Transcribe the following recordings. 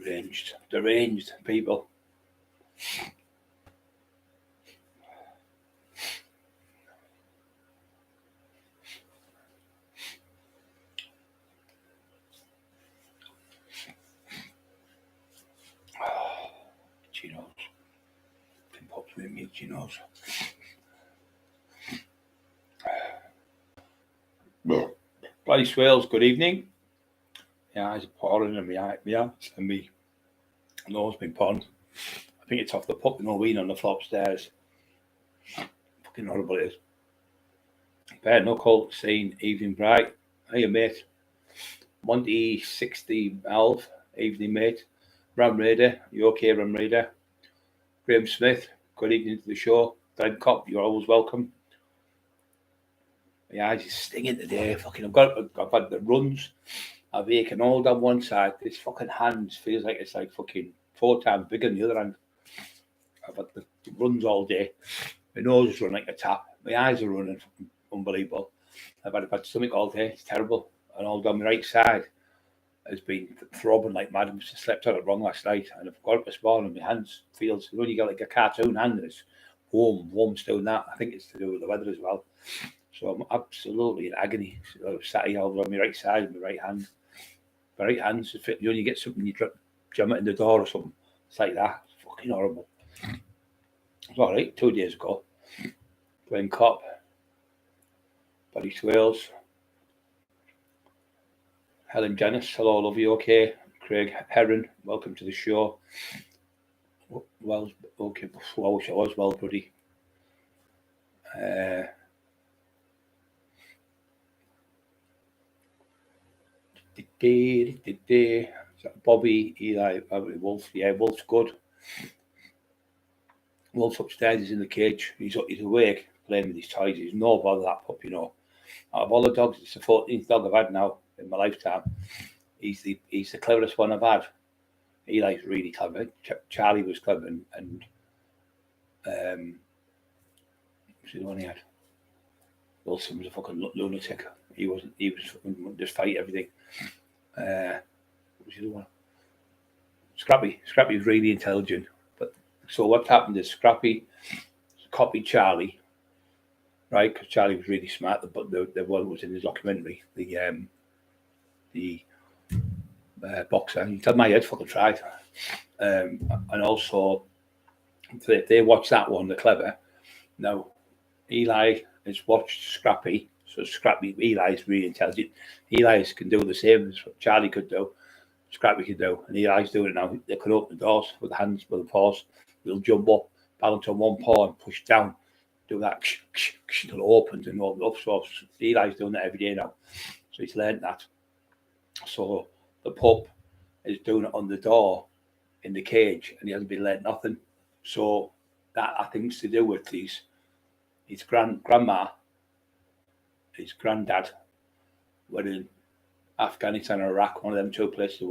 Deranged people. Chinos. Pin pops with me, chinos. Bloody swales, good evening. My eyes are pouring and my eyes and my nose been pouring. I think it's off the pup in Halloween on the floor upstairs. Fucking horrible it is. Bare knuckle, scene, evening bright. Hiya mate. Monty 60 Alv, evening mate. Ram Raider, you okay Ram Raider? Graham Smith, good evening to the show. Glenn Cop, you're always welcome. My eyes are stinging today. Fucking I've had the runs. I've aching all down one side. This fucking hand feels like it's like fucking 4 times bigger than the other hand. I've had the runs all day. My nose is running like a tap. My eyes are running. Unbelievable. I've had stomach all day. It's terrible. And all down my right side has been throbbing like mad. I must have slept on it wrong last night. And I've got up this morning. My hands feels, when you got like a cartoon hand, and it's warm still in that. I think it's to do with the weather as well. So I'm absolutely in agony. So I'm sat here over on my right side, my right hand. My right hand's fit. You only get something, you jam it in the door or something. It's like that. It's fucking horrible. It's all right. 2 days ago. Playing cop. Buddy Swales. Helen Janice, hello, love you, okay. Craig Heron, welcome to the show. Well, okay, I wish I was well, buddy. Bobby, Eli, Wolf, yeah, Wolf's good. Wolf's upstairs, he's in the cage, he's awake, playing with his toys, he's no bother, that pup, you know. Out of all the dogs, it's the 14th dog I've had now in my lifetime. He's the cleverest one I've had. Eli's really clever. Charlie was clever, and what's the one he had? Wilson was a fucking lunatic. He was just fight everything. What was the other one? Scrappy was really intelligent. But so what happened is Scrappy copied Charlie, right? Because Charlie was really smart. But the one was in the documentary. The boxer. You tell my head fucking tried. And also, if they watch that one, they're clever. Now, Eli has watched Scrappy. So Eli is really intelligent. Eli can do the same as what Charlie could do. Scrappy could do. And Eli's doing it now. They can open the doors with the hands, with the paws. They'll jump up, balance on one paw and push down. Do that until it opens and all up. So Eli's doing that every day now. So he's learned that. So the pup is doing it on the door in the cage, and he hasn't been learned nothing. So that I think is to do with his grandma, his granddad were in Afghanistan or Iraq, one of them 2 places. They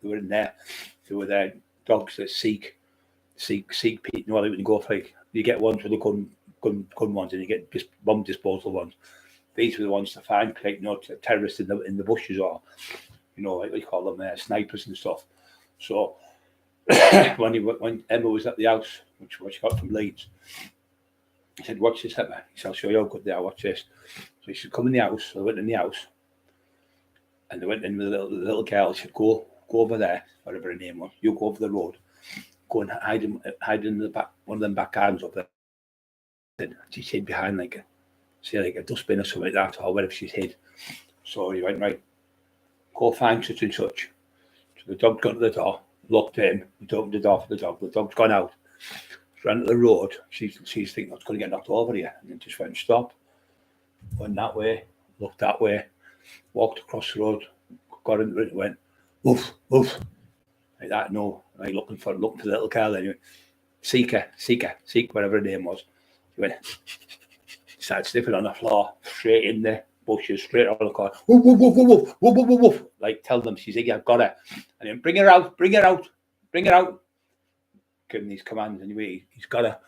were in there. They were there dogs that seek people. You know, when you go for like, you get ones with the gun ones, and you get bomb disposal ones. These were the ones to find, like, you know, terrorists in the bushes, or, you know, like we call them snipers and stuff. So when Emma was at the house, which she got from Leeds, he said, "Watch this, Emma." He said, "I'll show you how good they are. Watch this." So he said, "Come in the house." So they went in the house, and they went in with the little girl. She said, "Go over there, whatever her name was. You go over the road, go and hide in the back, one of them back gardens up there." And she hid behind like a dustbin or something like that, or wherever she's hid. So he went, "Right, go find such and such." So the dog got to the door, locked in, he opened the door for the dog. The dog's gone out, ran to the road. She's thinking, "I was going to get knocked over here," and then just went and stopped. Went that way, looked that way, walked across the road, got into it, went, "Woof, woof," like that. No, like looking for the little girl. Anyway, Seek, whatever her name was. He went, started sniffing on the floor, straight in the bushes, straight on the car. Woof, woof, woof, woof, woof, woof, woof, woof. Like, tell them, she's like, "I've got her." And then, bring her out. Give him these commands. Anyway, he's got her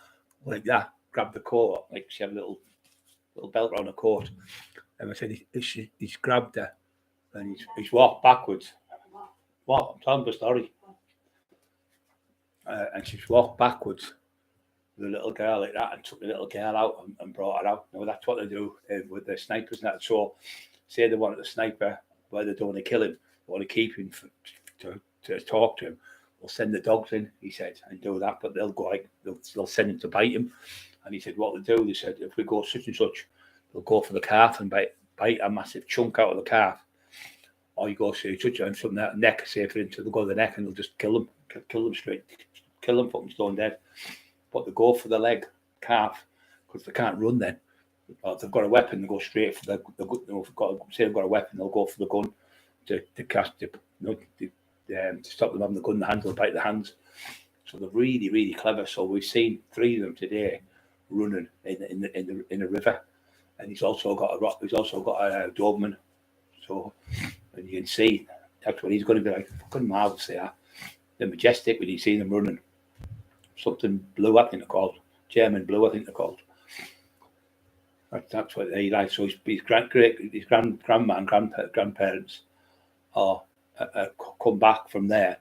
like that. Grabbed the coat, like she had a little belt around her coat. And I said, he's grabbed her, and he's walked backwards. What? I'm telling the story. and she's walked backwards with a little girl like that and took the little girl out and brought her out. Now that's what they do with the snipers and that. So say they want the sniper, where they don't want to kill him, they want to keep him to talk to him. They'll send the dogs in, he said, and do that. But they'll go like they'll send him to bite him. And he said what they do. They said if we go such and such, they'll go for the calf and bite a massive chunk out of the calf. Or you go say touch on something that neck, say for instance, they'll go to the neck and they'll just kill them straight, kill them, put them stone dead. But they go for the leg, calf, because they can't run then. Or if they've got a weapon, they go straight for the say they've got a weapon, they'll go for the gun to cast to stop them having the gun in the hands, they'll bite the hands. So they're really, really clever. So we've seen 3 of them today running in the river, and he's also got a Doberman. So and you can see that's what he's going to be like. Fucking marvellous they are. They're majestic when you see them running. Something blue, I think they're called. German blue, I think they're called. That's what they like. So his grandma and grandparents are come back from there,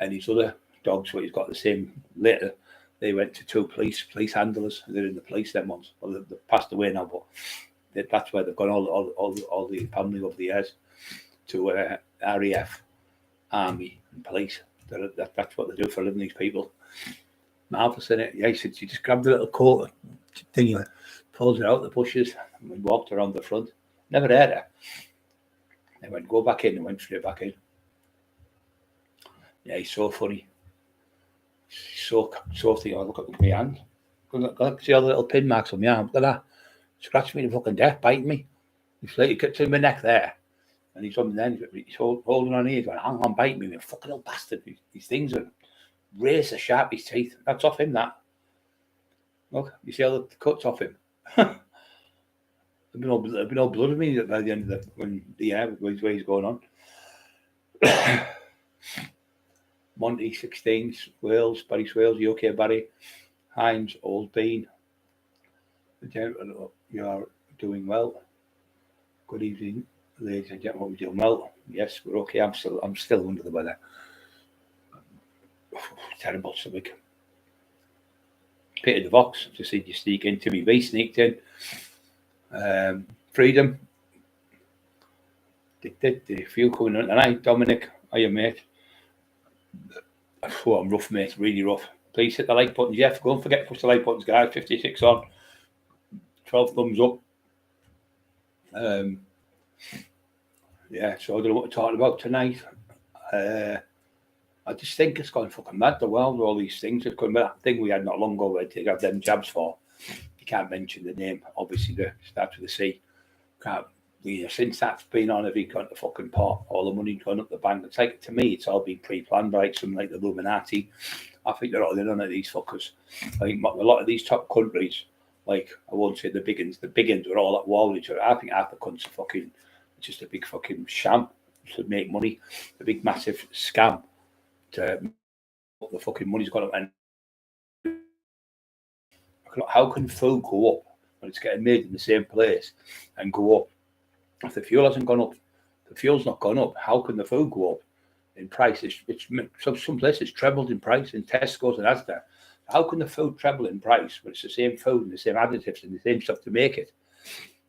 and his other dogs, so he's got the same later. They went to 2 police handlers. They're in the police them ones. Well, they've passed away now, but that's where they've gone all the family over the years to RAF, army, and police. That's what they do for a living. These people. Marvellous, isn't it? Yeah, he said she just grabbed a little coat thing, pulls it out the bushes, and we walked around the front. Never heard her. They went, go back in, and went straight back in. Yeah, he's so funny. So thing. I look at my hand. See all the little pin marks on my arm. Look at that. Scratch me to fucking death, biting me. He's like, he gets in my neck there. And he's on then he's holding on here, he's going, hang on, bite me, you fucking little bastard. These things are razor sharp, his teeth. That's off him, that. Look, you see all the cuts off him. There'll be no blood in me by the end of where he's going on. Monty, 16, Wales, Barry Swales, you okay, Barry? Hines, Old Bean. You are doing well. Good evening, ladies and gentlemen. We're doing well. Yes, we're okay. I'm still under the weather. Terrible something. Peter the Vox, just see you sneak in. Timmy V sneaked in. Freedom. The few coming on tonight. Dominic, how you, mate? Oh, I'm rough, mate. Really rough. Please hit the like button, Jeff. Don't forget to push the like buttons, guys. 56 on. 12 thumbs up. Yeah, so I don't know what we're talking about tonight. I just think it's gone fucking mad, the world, with all these things. It's coming that thing we had not long ago where they have them jabs for. You can't mention the name, obviously, the starts with a C. Since that's been on, have gone to fucking pot, all the money gone up the bank. It's like, to me, it's all been pre-planned by something like the Illuminati. I think they're all in on it, these fuckers. I think a lot of these top countries, like, I won't say the big uns are all at war with each other. I think half the countries are fucking, just a big fucking sham to make money, a big massive scam to the fucking money's gone up. And how can food go up when it's getting made in the same place and go up? If the fuel hasn't gone up, the fuel's not gone up. How can the food go up in price? It's some places trebled in price in Tesco's and Asda. How can the food treble in price when it's the same food and the same additives and the same stuff to make it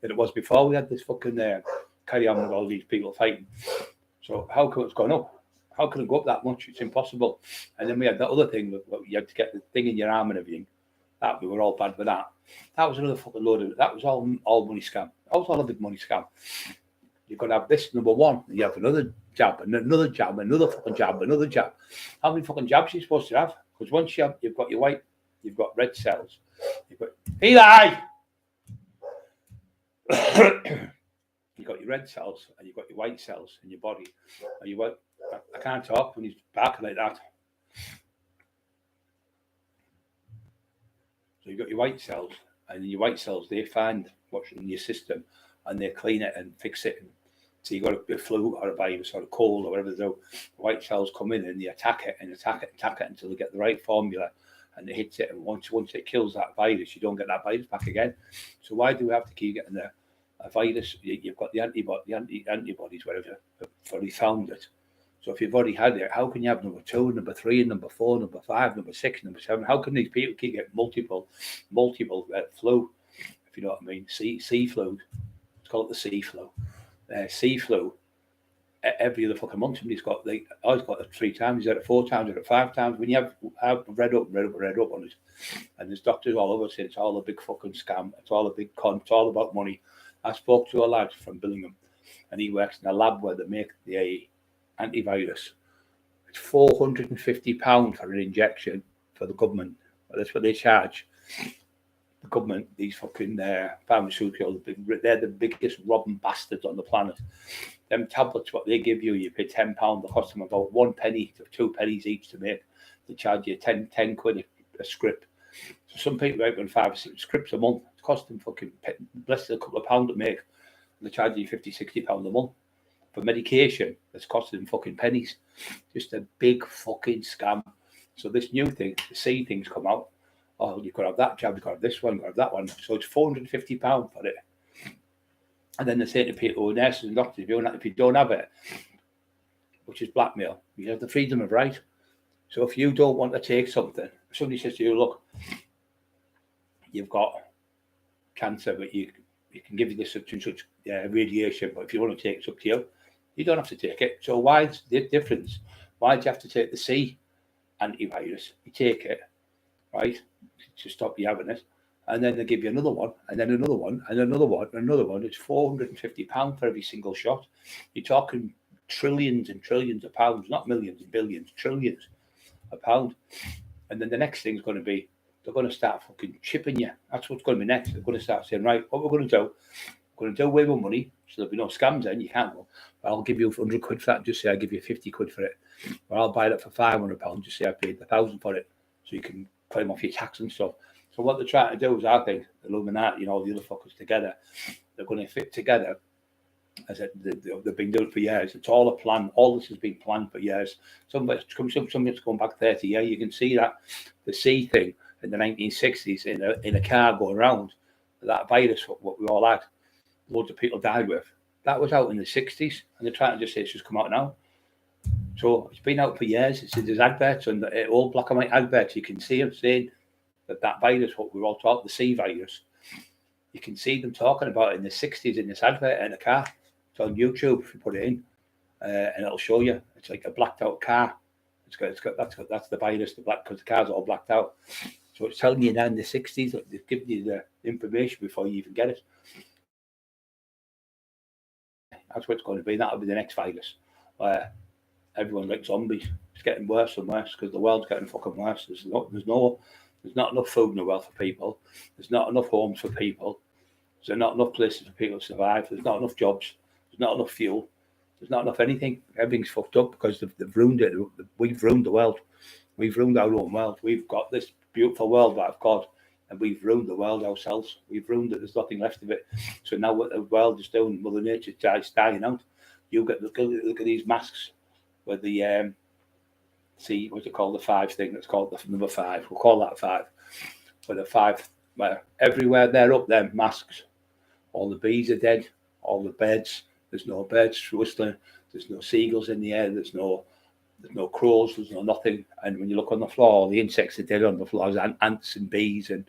that it was before we had this fucking carry on with all these people fighting? So how come it's gone up? How can it go up that much? It's impossible. And then we had that other thing that you had to get the thing in your arm and everything. That we were all bad with that. That was another fucking load of it. That was all money scam. That was all a big money scam. You've got to have this number one. You have another jab, and another jab, another fucking jab, another jab. How many fucking jabs are you supposed to have? Because once you've got your white, you've got red cells. You've got Eli. You've got your red cells and you've got your white cells in your body. And I can't talk when he's back like that. So you've got your white cells, and in your white cells, they find what's in your system and they clean it and fix it. So you've got a flu or a virus or a cold or whatever they do. The white cells come in and they attack it until they get the right formula and it hits it. And once it kills that virus, you don't get that virus back again. So why do we have to keep getting a virus? You've got the antibodies, whatever, before he found it. So if you've already had it, how can you have number 2, number 3, number 4, number 5, number 6, number 7? How can these people keep getting multiple flu? If you know what I mean, sea flu. It's called the sea flu. Sea flu. Every other fucking month, somebody's got. I've got it 3 times. He's had it 4 times. He's had it 5 times. When you have read up on it, and there's doctors all over saying it's all a big fucking scam. It's all a big con. It's all about money. I spoke to a lad from Billingham, and he works in a lab where they make the antivirus. It's £450 for an injection for the government. That's what they charge. The government, these fucking pharmaceuticals, they're the biggest robbing bastards on the planet. Them tablets, what they give you, you pay £10. They cost them about 1 penny to 2 pennies each to make. They charge you 10 quid a script. So some people are out on 5 or 6 scripts a month. It's costing fucking less than a couple of pounds to make. And they charge you £50-60 a month for medication that's costing them fucking pennies. Just a big fucking scam. So this new thing, the C things come out. Oh, you've got to have that jab, you've got to have this one, you've got to have that one. So it's £450 for it. And then they say to people, nurses and doctors, if you don't have it, which is blackmail, you have the freedom of right. So if you don't want to take something, somebody says to you, look, you've got cancer, but you can give you this such and such radiation, but if you want to take it, it's up to you. You don't have to take it. So why is the difference? Why do you have to take the C antivirus? You take it, right, to stop you having it, and then they give you another one, and then another one, and another one, and another one. It's £450 for every single shot. You're talking trillions and trillions of pounds, not millions and billions, trillions of pounds. And then the next thing's going to be, they're going to start fucking chipping you. That's what's going to be next. They're going to start saying, right, what we're going to do, we're going to do away with money, so there'll be no scams then. You can't go, well, I'll give you 100 quid for that, just say I give you 50 quid for it. Or I'll buy it for £500, just say I paid 1,000 for it, so you can claim off your tax and stuff. So what they're trying to do is, I think, Illuminati, all the other fuckers together, they're going to fit together. As I said, they've been doing it for years. It's all a plan. All this has been planned for years. Something's going back 30 years. You can see that the C thing in the 1960s in a car going around, that virus, what we all had, loads of people died with. That was out in the 60s, and they're trying to just say it's just come out now. So it's been out for years. There's adverts, and all black and white adverts. You can see them saying that virus, what we're all talking, the C virus, you can see them talking about it in the 60s in this advert in a car. It's on YouTube if you put it in, and it'll show you. It's like a blacked out car. That's the virus, because the car's all blacked out. So it's telling you now in the 60s that they've given you the information before you even get it. That's what it's going to be. That'll be the next virus, where everyone's like zombies. It's getting worse and worse because the world's getting fucking worse. There's not enough food in the world for people. There's not enough homes for people. There's not enough places for people to survive. There's not enough jobs. There's not enough fuel. There's not enough anything. Everything's fucked up because they've ruined it. We've ruined the world. We've ruined our own world. We've got this beautiful world that I've got, and we've ruined the world ourselves. We've ruined it. There's nothing left of it. So now what the world is doing, Mother Nature's dying out. You look at these masks with the see what's it called, the 5 thing that's called the number 5. We'll call that 5. With the 5, where everywhere they're up, them masks. All the bees are dead. All the birds. There's no birds whistling. There's no seagulls in the air. There's no crows. There's no nothing. And when you look on the floor, all the insects are dead on the floor. There's ants and bees and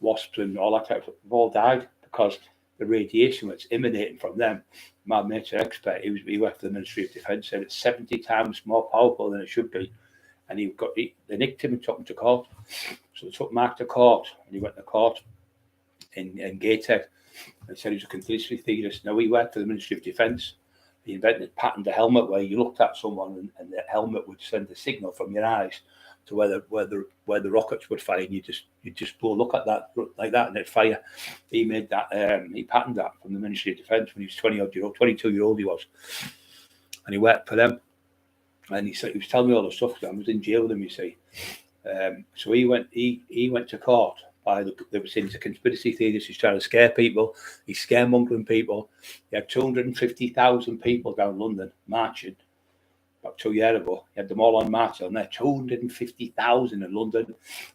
wasps and all that type of stuff. They've all died because the radiation that's emanating from them. My mate's an expert. He worked for the Ministry of Defence. Said it's 70 times more powerful than it should be. And they nicked him and took him to court. So they took Mark to court, and he went to court in Gateshead and said he was a conspiracy theorist. Now, he worked for the Ministry of Defence. He patented a helmet where you looked at someone and the helmet would send a signal from your eyes to where the rockets would fire. And you just go look at that like that and it'd fire. He made that. He patented that from the Ministry of Defence when he was 22-year-old he was, and he worked for them. And he was telling me all the stuff because I was in jail with him, you see. So he went to court. They were saying he's a conspiracy theorist. He's trying to scare people. He's scaremongering people. He had 250,000 people down London marching about 2 years ago. He had them all on march on there. 250,000 in London.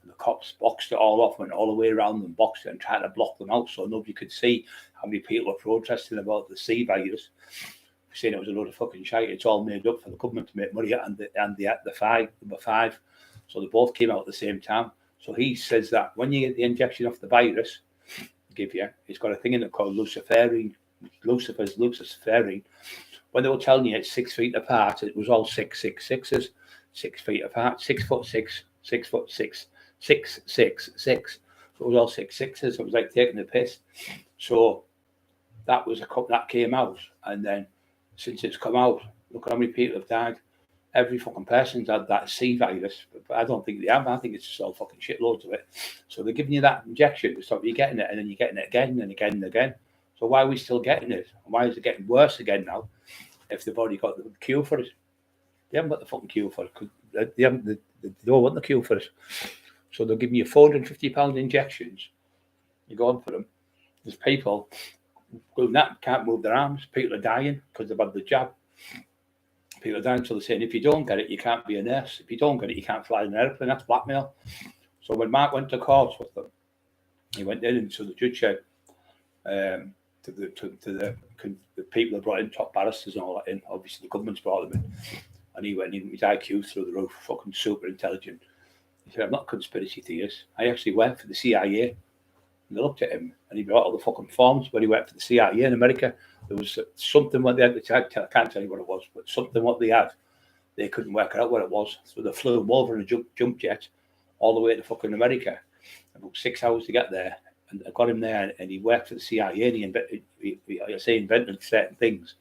And the cops boxed it all off, went all the way around and boxed it and tried to block them out so nobody could see how many people were protesting about the C virus. saying it was a load of fucking shite. It's all made up for the government to make money, and the five. So they both came out at the same time. So he says that when you get the injection of the virus, give you, it's got a thing in it called luciferine. Luciferine. When they were telling you it's 6 feet apart, it was all 666s, 6 feet apart, 6'6", 6'6", 6'6". So it was all 6'6". It was like taking the piss. So that was that came out, and then since it's come out, look at how many people have died. Every fucking person's had that C virus, but I don't think they have. I think it's just all fucking shitloads of it. So they're giving you that injection to stop you getting it, and then you're getting it again and again and again. So why are we still getting it? Why is it getting worse again now? If they've already got the cure for it, they haven't got the fucking cure for it. They don't want the cure for it. So they're giving you £450 injections. You go on for them. There's people doing that, can't move their arms. People are dying because they've had the jab. People are dying, so they're saying if you don't get it, you can't be a nurse. If you don't get it, you can't fly an airplane. That's blackmail. So when Mark went to court with them, he went in, and so the judge said to the people that brought in, top barristers and all that in, obviously the government's brought them in, and he went in, his IQ through the roof, fucking super intelligent. He said, I'm not a conspiracy theorist. I actually worked for the CIA. And they looked at him, and he brought all the fucking forms where he worked for the CIA in America. There was something what they had, I can't tell you what it was, but something what they had, they couldn't work out what it was. So they flew him over in a jump jet all the way to fucking America. About 6 hours to get there, and I got him there, and he worked for the CIA, and he invented certain things.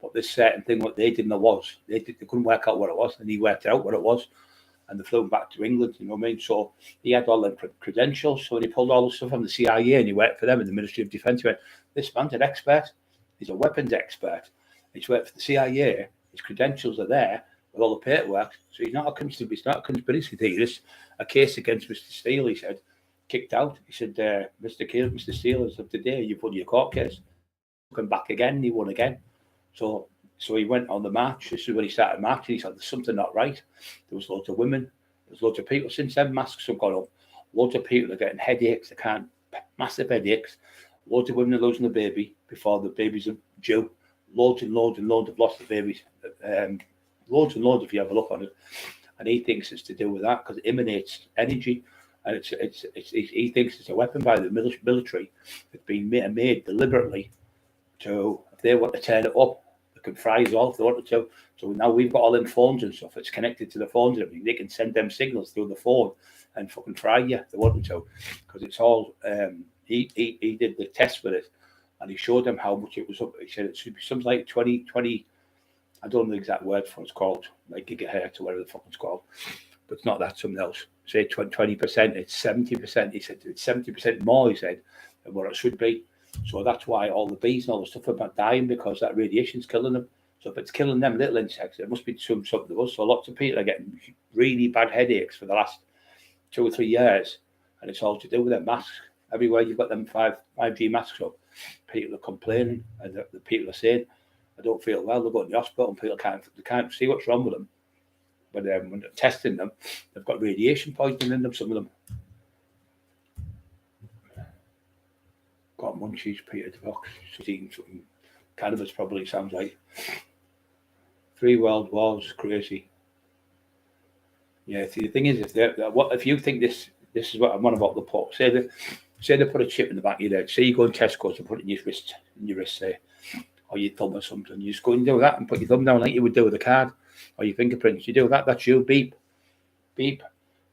But this certain thing, what they didn't know was, they couldn't work out what it was, and he worked out what it was. And they flew him back to England, you know what I mean? So he had all them credentials. So when he pulled all the stuff from the CIA and he worked for them in the Ministry of Defence, he went, this man's an expert. He's a weapons expert. He's worked for the CIA. His credentials are there with all the paperwork. So he's not a conspiracy theorist. A case against Mr. Steele, he said, kicked out. He said, Mr. Steele, as of today, you've won your court case. Come back again, he won again. So he went on the march. This is when he started marching. He said, there's something not right. There was loads of women. There's loads of people. Since then, masks have gone up. Loads of people are getting headaches. They can't, massive headaches. Loads of women are losing the baby before the babies are due. Loads and loads and loads have lost the babies. Loads and loads if you have a look on it. And he thinks it's to do with that because it emanates energy. And he thinks it's a weapon by the military. It's been made deliberately to, if they want to turn it up, can fry us all if they wanted to. So now we've got all them phones and stuff. It's connected to the phones and everything. They can send them signals through the phone and fucking fry you if they wanted to. Because it's all he did the test with it and he showed them how much it was up. He said it should be something like 20, I don't know the exact word for what it's called, like gigahertz or whatever the fuck it's called. But it's not that, something else. Say 20%, it's 70%. He said it's 70% more, he said, than what it should be. So that's why all the bees and all the stuff are about dying, because that radiation's killing them. So if it's killing them little insects, it must be something to us. So lots of people are getting really bad headaches for the last 2 or 3 years, and it's all to do with their masks. Everywhere you've got them 5G masks up, people are complaining, and the people are saying, I don't feel well. They're going to the hospital, and people can't see what's wrong with them. But when they're testing them, they've got radiation poisoning in them, some of them. Got munchies, Peter the Box. She's eating something. Cannabis probably sounds like. 3 world wars, crazy. Yeah, see, the thing is, if you think this is what I'm on about the pot. Say they put a chip in the back of your head. Say you go in Tesco's and put it in your wrist, say, or your thumb or something. You just go and do that and put your thumb down like you would do with a card, or your fingerprints. You do that, that's you. Beep, beep.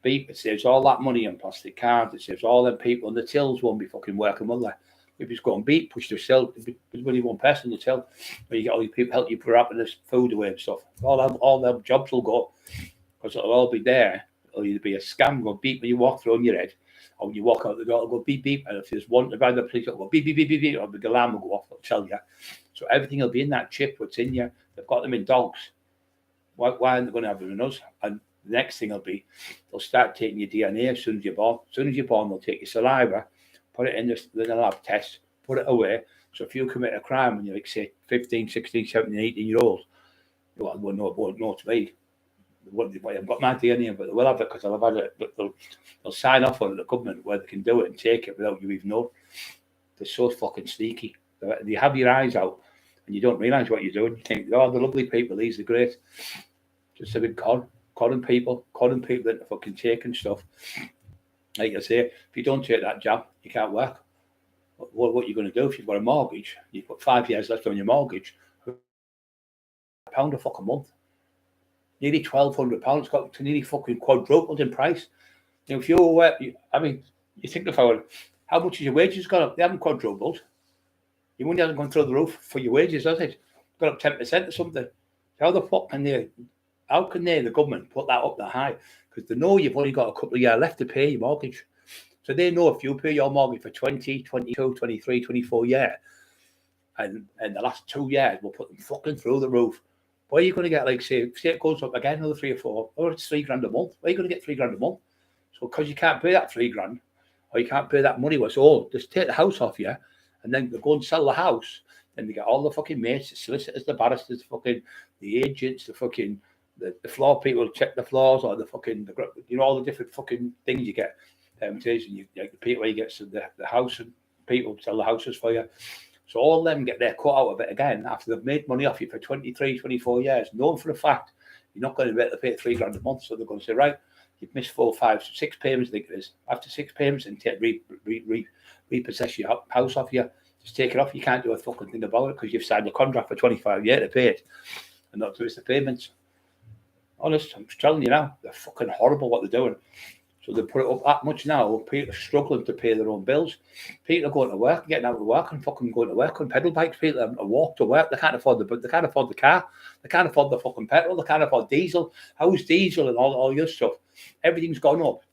Beep. It saves all that money on plastic cards. It saves all them people, and the tills won't be fucking working, will they? If you just go and beep, push the till, there's only one person to till. But you get all your people help you wrapping this food away and stuff. All them jobs will go, because it'll all be there. It'll either be a scam, go beep when you walk through on your head, or when you walk out the door, it'll go beep beep. And if there's one about the police, it'll go beep beep beep beep beep, or the alarm will go off. It'll tell you. So everything will be in that chip. What's in you? They've got them in dogs. Why aren't they going to have them in us? And the next thing will be, they'll start taking your DNA as soon as you're born. As soon as you're born, they'll take your saliva, put it in the lab test, put it away. So if you commit a crime when you're like, say, 15, 16, 17, 18 year old, you won't know to me. I've got my DNA, but they will have it because I'll have had it. But they'll sign off on the government where they can do it and take it without you even knowing. They're so fucking sneaky. They have your eyes out, and you don't realise what you're doing. You think, oh, the lovely people, these are great. Just a bit conning people into fucking taking stuff. Like I say, if you don't take that jab, you can't work. What are you going to do if you've got a mortgage? You've got 5 years left on your mortgage. £1 a fucking month. Nearly £1,200. It's got to nearly fucking quadrupled in price. You know, if you're, you think about it, how much has your wages gone up? They haven't quadrupled. Your money hasn't gone through the roof for your wages, has it? Got up 10% or something. How the fuck can they, the government, put that up that high? Because they know you've only got a couple of years left to pay your mortgage. So they know if you pay your mortgage for 20, 22, 23, 24 years, and the last 2 years will put them fucking through the roof. Where are you going to get, like, say it goes up again, another 3 or 4, or it's £3 grand a month. Where are you going to get £3 grand a month? So because you can't pay that £3 grand, or you can't pay that money what's owed, just take the house off you, and then they go and sell the house. Then they get all the fucking mates, the solicitors, the barristers, fucking the agents, the fucking the floor people check the floors, or the fucking all the different fucking things you get. You the people where you get the house, and people sell the houses for you. So all of them get their cut out of it again after they've made money off you for 23, 24 years, knowing for a fact you're not going to be able to pay £3 grand a month. So they're going to say, right, you've missed 4, 5, 6 payments, I think it is. After 6 payments, and repossess your house off you. Just take it off. You can't do a fucking thing about it because you've signed a contract for 25 years to pay it and not to miss the payments. Honest, I'm telling you now, they're fucking horrible what they're doing. So they put it up that much now. People are struggling to pay their own bills. People are going to work, getting out of work, and fucking going to work on pedal bikes. People are walk to work. They can't afford the car. They can't afford the fucking petrol. They can't afford diesel. How's diesel and all your stuff? Everything's gone up,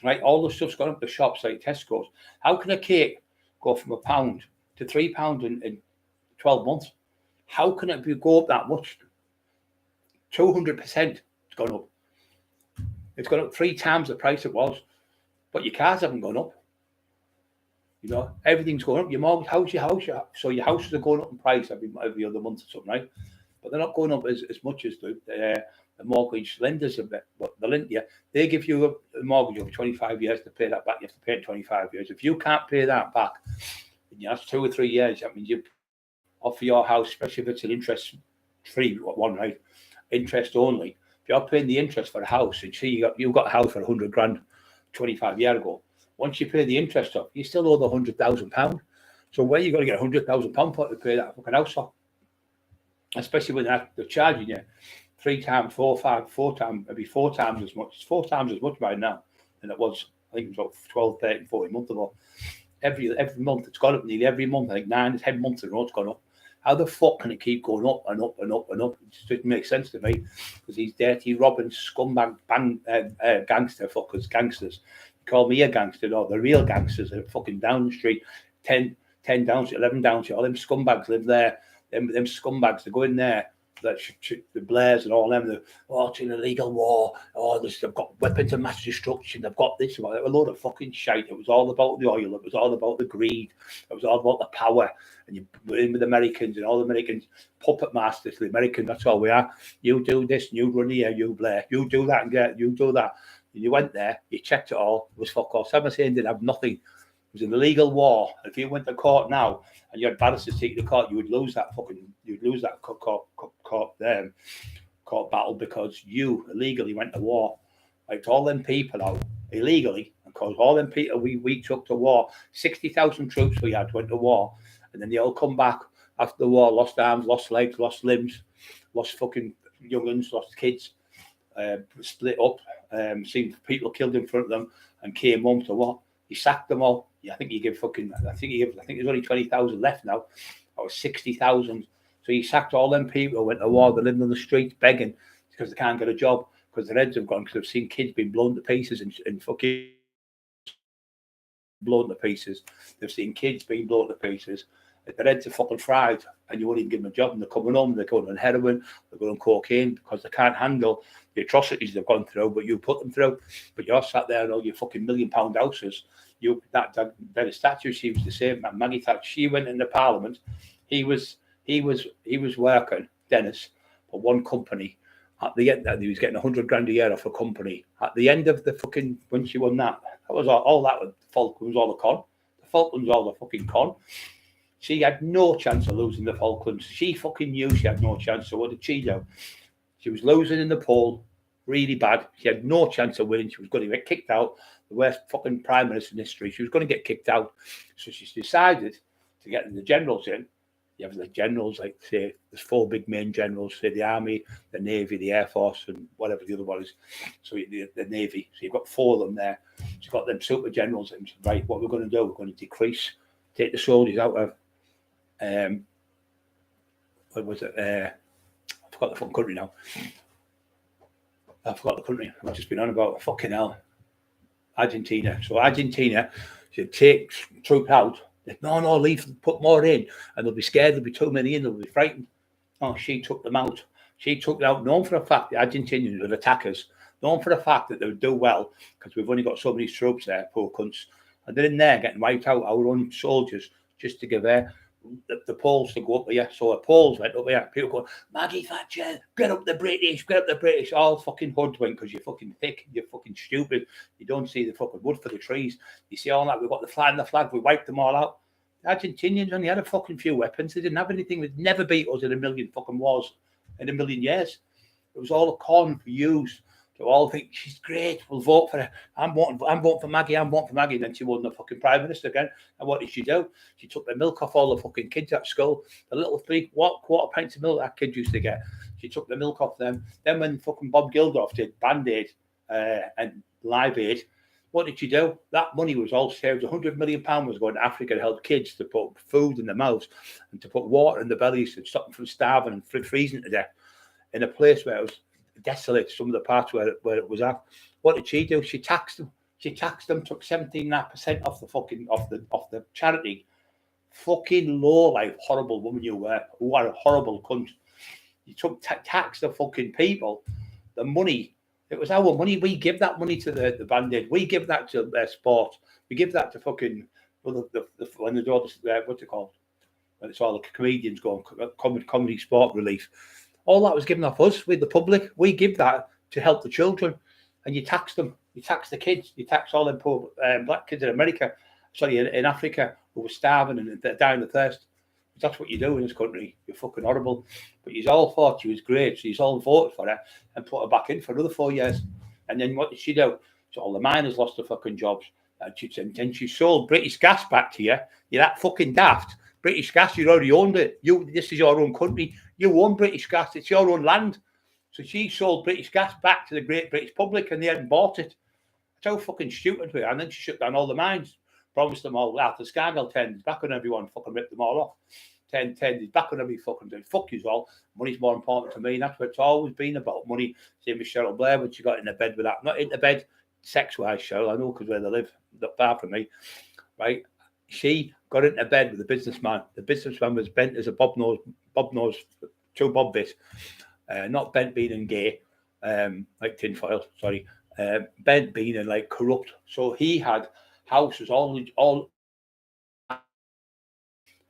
right? All the stuff's gone up. The shops like Tesco's. How can a cake go from £1 to £3 in 12 months? How can it go up that much? 200% it's gone up. It's gone up 3 times the price it was, but your cars haven't gone up. You know, everything's going up. Your mortgage, so your houses are going up in price every other month or something, right? But they're not going up as much as the mortgage lenders a bit. But they give you a mortgage over 25 years to pay that back. You have to pay it 25 years. If you can't pay that back in the last 2 or 3 years, that means you offer your house, especially if it's an interest-free one, right? Interest only. You're paying the interest for a house, and see you got a house for 100 grand 25 years ago. Once you pay the interest off, you still owe the £100,000. So where are you going to get £100,000 for to pay that fucking house off? Especially when they're charging you 3 times, 4 times, maybe 4 times as much. It's 4 times as much by now than it was. I think it was about 12, 13, 14 months ago. Every month it's gone up. Nearly every month, I think 9 to 10 months in a row it's gone up. How the fuck can it keep going up and up and up and up? It just doesn't make sense to me. Because these dirty, robbing, scumbag, gangsters. You call me a gangster, no, the real gangsters are fucking down the street, 10 down street, 11 down street. All them scumbags live there. Them scumbags, they go in there. The Blairs and all them, it's an illegal war. They've got weapons of mass destruction. They've got this, a load of fucking shite. It was all about the oil. It was all about the greed. It was all about the power. And you're in with the Americans, and all the Americans, puppet masters, the Americans, that's all we are. You do this, and you run here, you Blair. You do that, and you do that. And you went there, you checked it all, it was fuck all. Sam Hussein didn't have nothing. It was an illegal war. If you went to court now, and you had barristers take you to court, you would lose that court battle because you illegally went to war. Like all them people out illegally, because all them people we took to war, 60,000 troops we had went to war, and then they all come back after the war, lost arms, lost legs, lost limbs, lost fucking young'uns, lost kids, split up, seen people killed in front of them, and came home to what? He sacked them all. I think there's only 20,000 left now. Or 60,000. So he sacked all them people who went to war. They lived on the streets begging because they can't get a job because their heads have gone, because they've seen kids being blown to pieces and fucking blown to pieces. They've seen kids being blown to pieces. Their heads are fucking fried, and you won't even give them a job. And they're coming home, they're going on heroin, they're going on cocaine because they can't handle the atrocities they've gone through, but you put them through. But you're sat there in all your fucking £1 million houses. That statue, she was the same. Maggie Thatcher, she went into Parliament. He was working, Dennis, for one company. At the end, he was getting 100 grand a year off a company. At the end of the fucking, when she won that was all that was Falkland was all the con. The Falklands all the fucking con. She had no chance of losing the Falklands. She fucking knew she had no chance. So what did she do? She was losing in the poll really bad. She had no chance of winning. She was going to get kicked out. The worst fucking prime minister in history. She was going to get kicked out. So she decided to get the generals in. You have the generals, like, say, there's 4 big main generals, say the Army, the Navy, the Air Force, and whatever the other one is. So the Navy. So you've got 4 of them there. She's got them super generals in. Right, what we're going to do, we're going to take the soldiers out of, what was it? I forgot the fucking country now. I've just been on about. Fucking hell. Argentina. So Argentina should take troops out. No, leave, put more in. And they'll be scared, there'll be too many in, they'll be frightened. Oh, she took them out. She took them out, known for the fact the Argentinians were attackers, known for the fact that they would do well, because we've only got so many troops there, poor cunts. And they're in there getting wiped out, our own soldiers, just to give the Poles to go up there. So the Poles went up there. People going, Maggie Thatcher, get up the British. All fucking hoodwinked because you're fucking thick, you're fucking stupid. You don't see the fucking wood for the trees. You see all that, we've got the flag, we wiped them all out. The Argentinians only had a fucking few weapons. They didn't have anything. They'd never beat us in a million fucking wars in a million years. It was all a con for use. So all think she's great. We'll vote for her. I'm voting for Maggie. And then she won the fucking prime minister again. And what did she do? She took the milk off all the fucking kids at school. The little quarter pints of milk that kids used to get. She took the milk off them. Then when fucking Bob Geldof did Band-Aid and Live Aid, what did she do? That money was all saved. £100 million was going to Africa to help kids to put food in their mouths and to put water in their bellies and stop them from starving and freezing to death in a place where it was desolate, some of the parts where it was at. What did she do? She taxed them. Took 17.5% off the charity. Fucking low life, horrible woman you were. Who are a horrible cunt. You taxed the fucking people. The money, it was our money. We give that money to the Band-Aid. We give that to their sport. We give that to fucking when they do all this, what's it called? When it's all the comedians going comedy sport relief. All that was given off us with the public. We give that to help the children, and you tax them. You tax the kids. You tax all them poor black kids in in Africa who were starving and dying of thirst. That's what you do in this country. You're fucking horrible. But you all thought she was great, so you all voted for her and put her back in for another 4 years. And then what did she do? So all the miners lost their fucking jobs. And then she sold British gas back to you. You're that fucking daft. British gas, you already owned it. This is your own country. You own British gas. It's your own land. So she sold British gas back to the great British public and they hadn't bought it. That's how fucking stupid we are. And then she shut down all the mines. Promised them all after Scargill 10 is back on everyone, fucking ripped them all off. 10 is back on every fucking thing. Fuck you all. Money's more important to me. And that's what it's always been about. Money. Same with Cheryl Blair when she got into bed with that. Not into bed sex-wise, Cheryl. I know because where they live, not far from me. Right? She got into bed with a businessman. The businessman was bent as a Bob nose, two Bob bit. Not bent being and gay, like tinfoil, sorry. Bent being and like corrupt. So he had houses all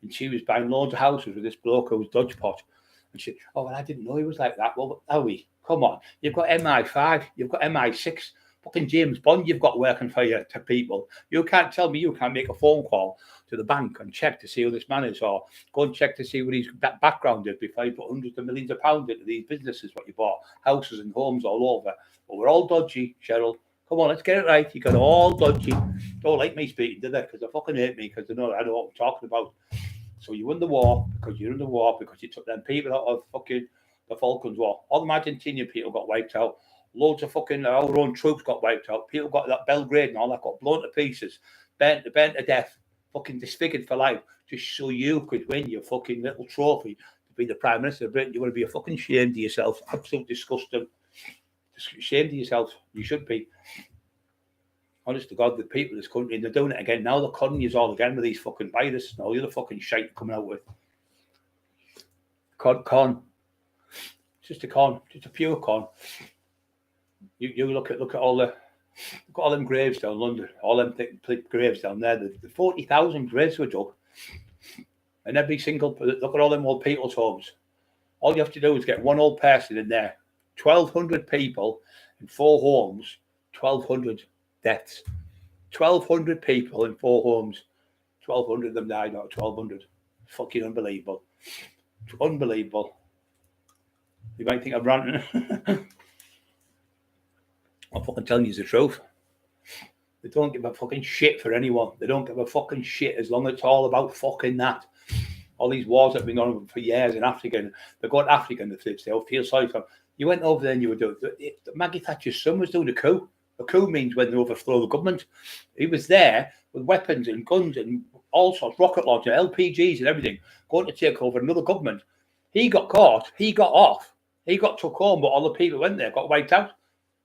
and she was buying loads of houses with this bloke who was dodgepot. And she, oh, well, I didn't know he was like that. Well, are we? Come on. You've got MI5, you've got MI6, fucking James Bond you've got working for you to people. You can't tell me you can't make a phone call to the bank and check to see who this man is, or go and check to see what his background is before you put hundreds of millions of pounds into these businesses, what you bought, houses and homes all over. But we're all dodgy, Cheryl. Come on, let's get it right. You got all dodgy. Don't like me speaking, do they? Because they fucking hate me because they know I know what I'm talking about. So you won the war because you're in the war because you took them people out of fucking the Falklands War. All the Argentinian people got wiped out. Loads of fucking our own troops got wiped out. People got that Belgrade and all that got blown to pieces, bent to death, fucking disfigured for life, just so you could win your fucking little trophy to be the Prime Minister of Britain. You want to be a fucking shame to yourself. Absolutely disgusting. Ashamed of yourself. You should be. Honest to God, the people of this country, and they're doing it again. Now they're conning you all again with these fucking viruses and all the other fucking shite coming out with. Con. Just a con. Just a pure con. You look at all them graves down London, all them thick graves down there. The 40,000 graves were dug. And every single, look at all them old people's homes. All you have to do is get one old person in there. 1,200 people in 4 homes, 1,200 deaths. 1,200 people in 4 homes, 1,200 of them died, not 1,200. Fucking unbelievable. It's unbelievable. You might think I'm ranting. I'm fucking telling you the truth. They don't give a fucking shit for anyone. They don't give a fucking shit as long as it's all about fucking that. All these wars that have been going on for years in Africa, and they go to Africa and they feel sorry for them. You went over there and you were doing, Maggie Thatcher's son was doing a coup. A coup means when they overthrow the government. He was there with weapons and guns and all sorts, rocket launchers, LPGs and everything, going to take over another government. He got caught, he got off, he got took home, but all the people who went there got wiped out.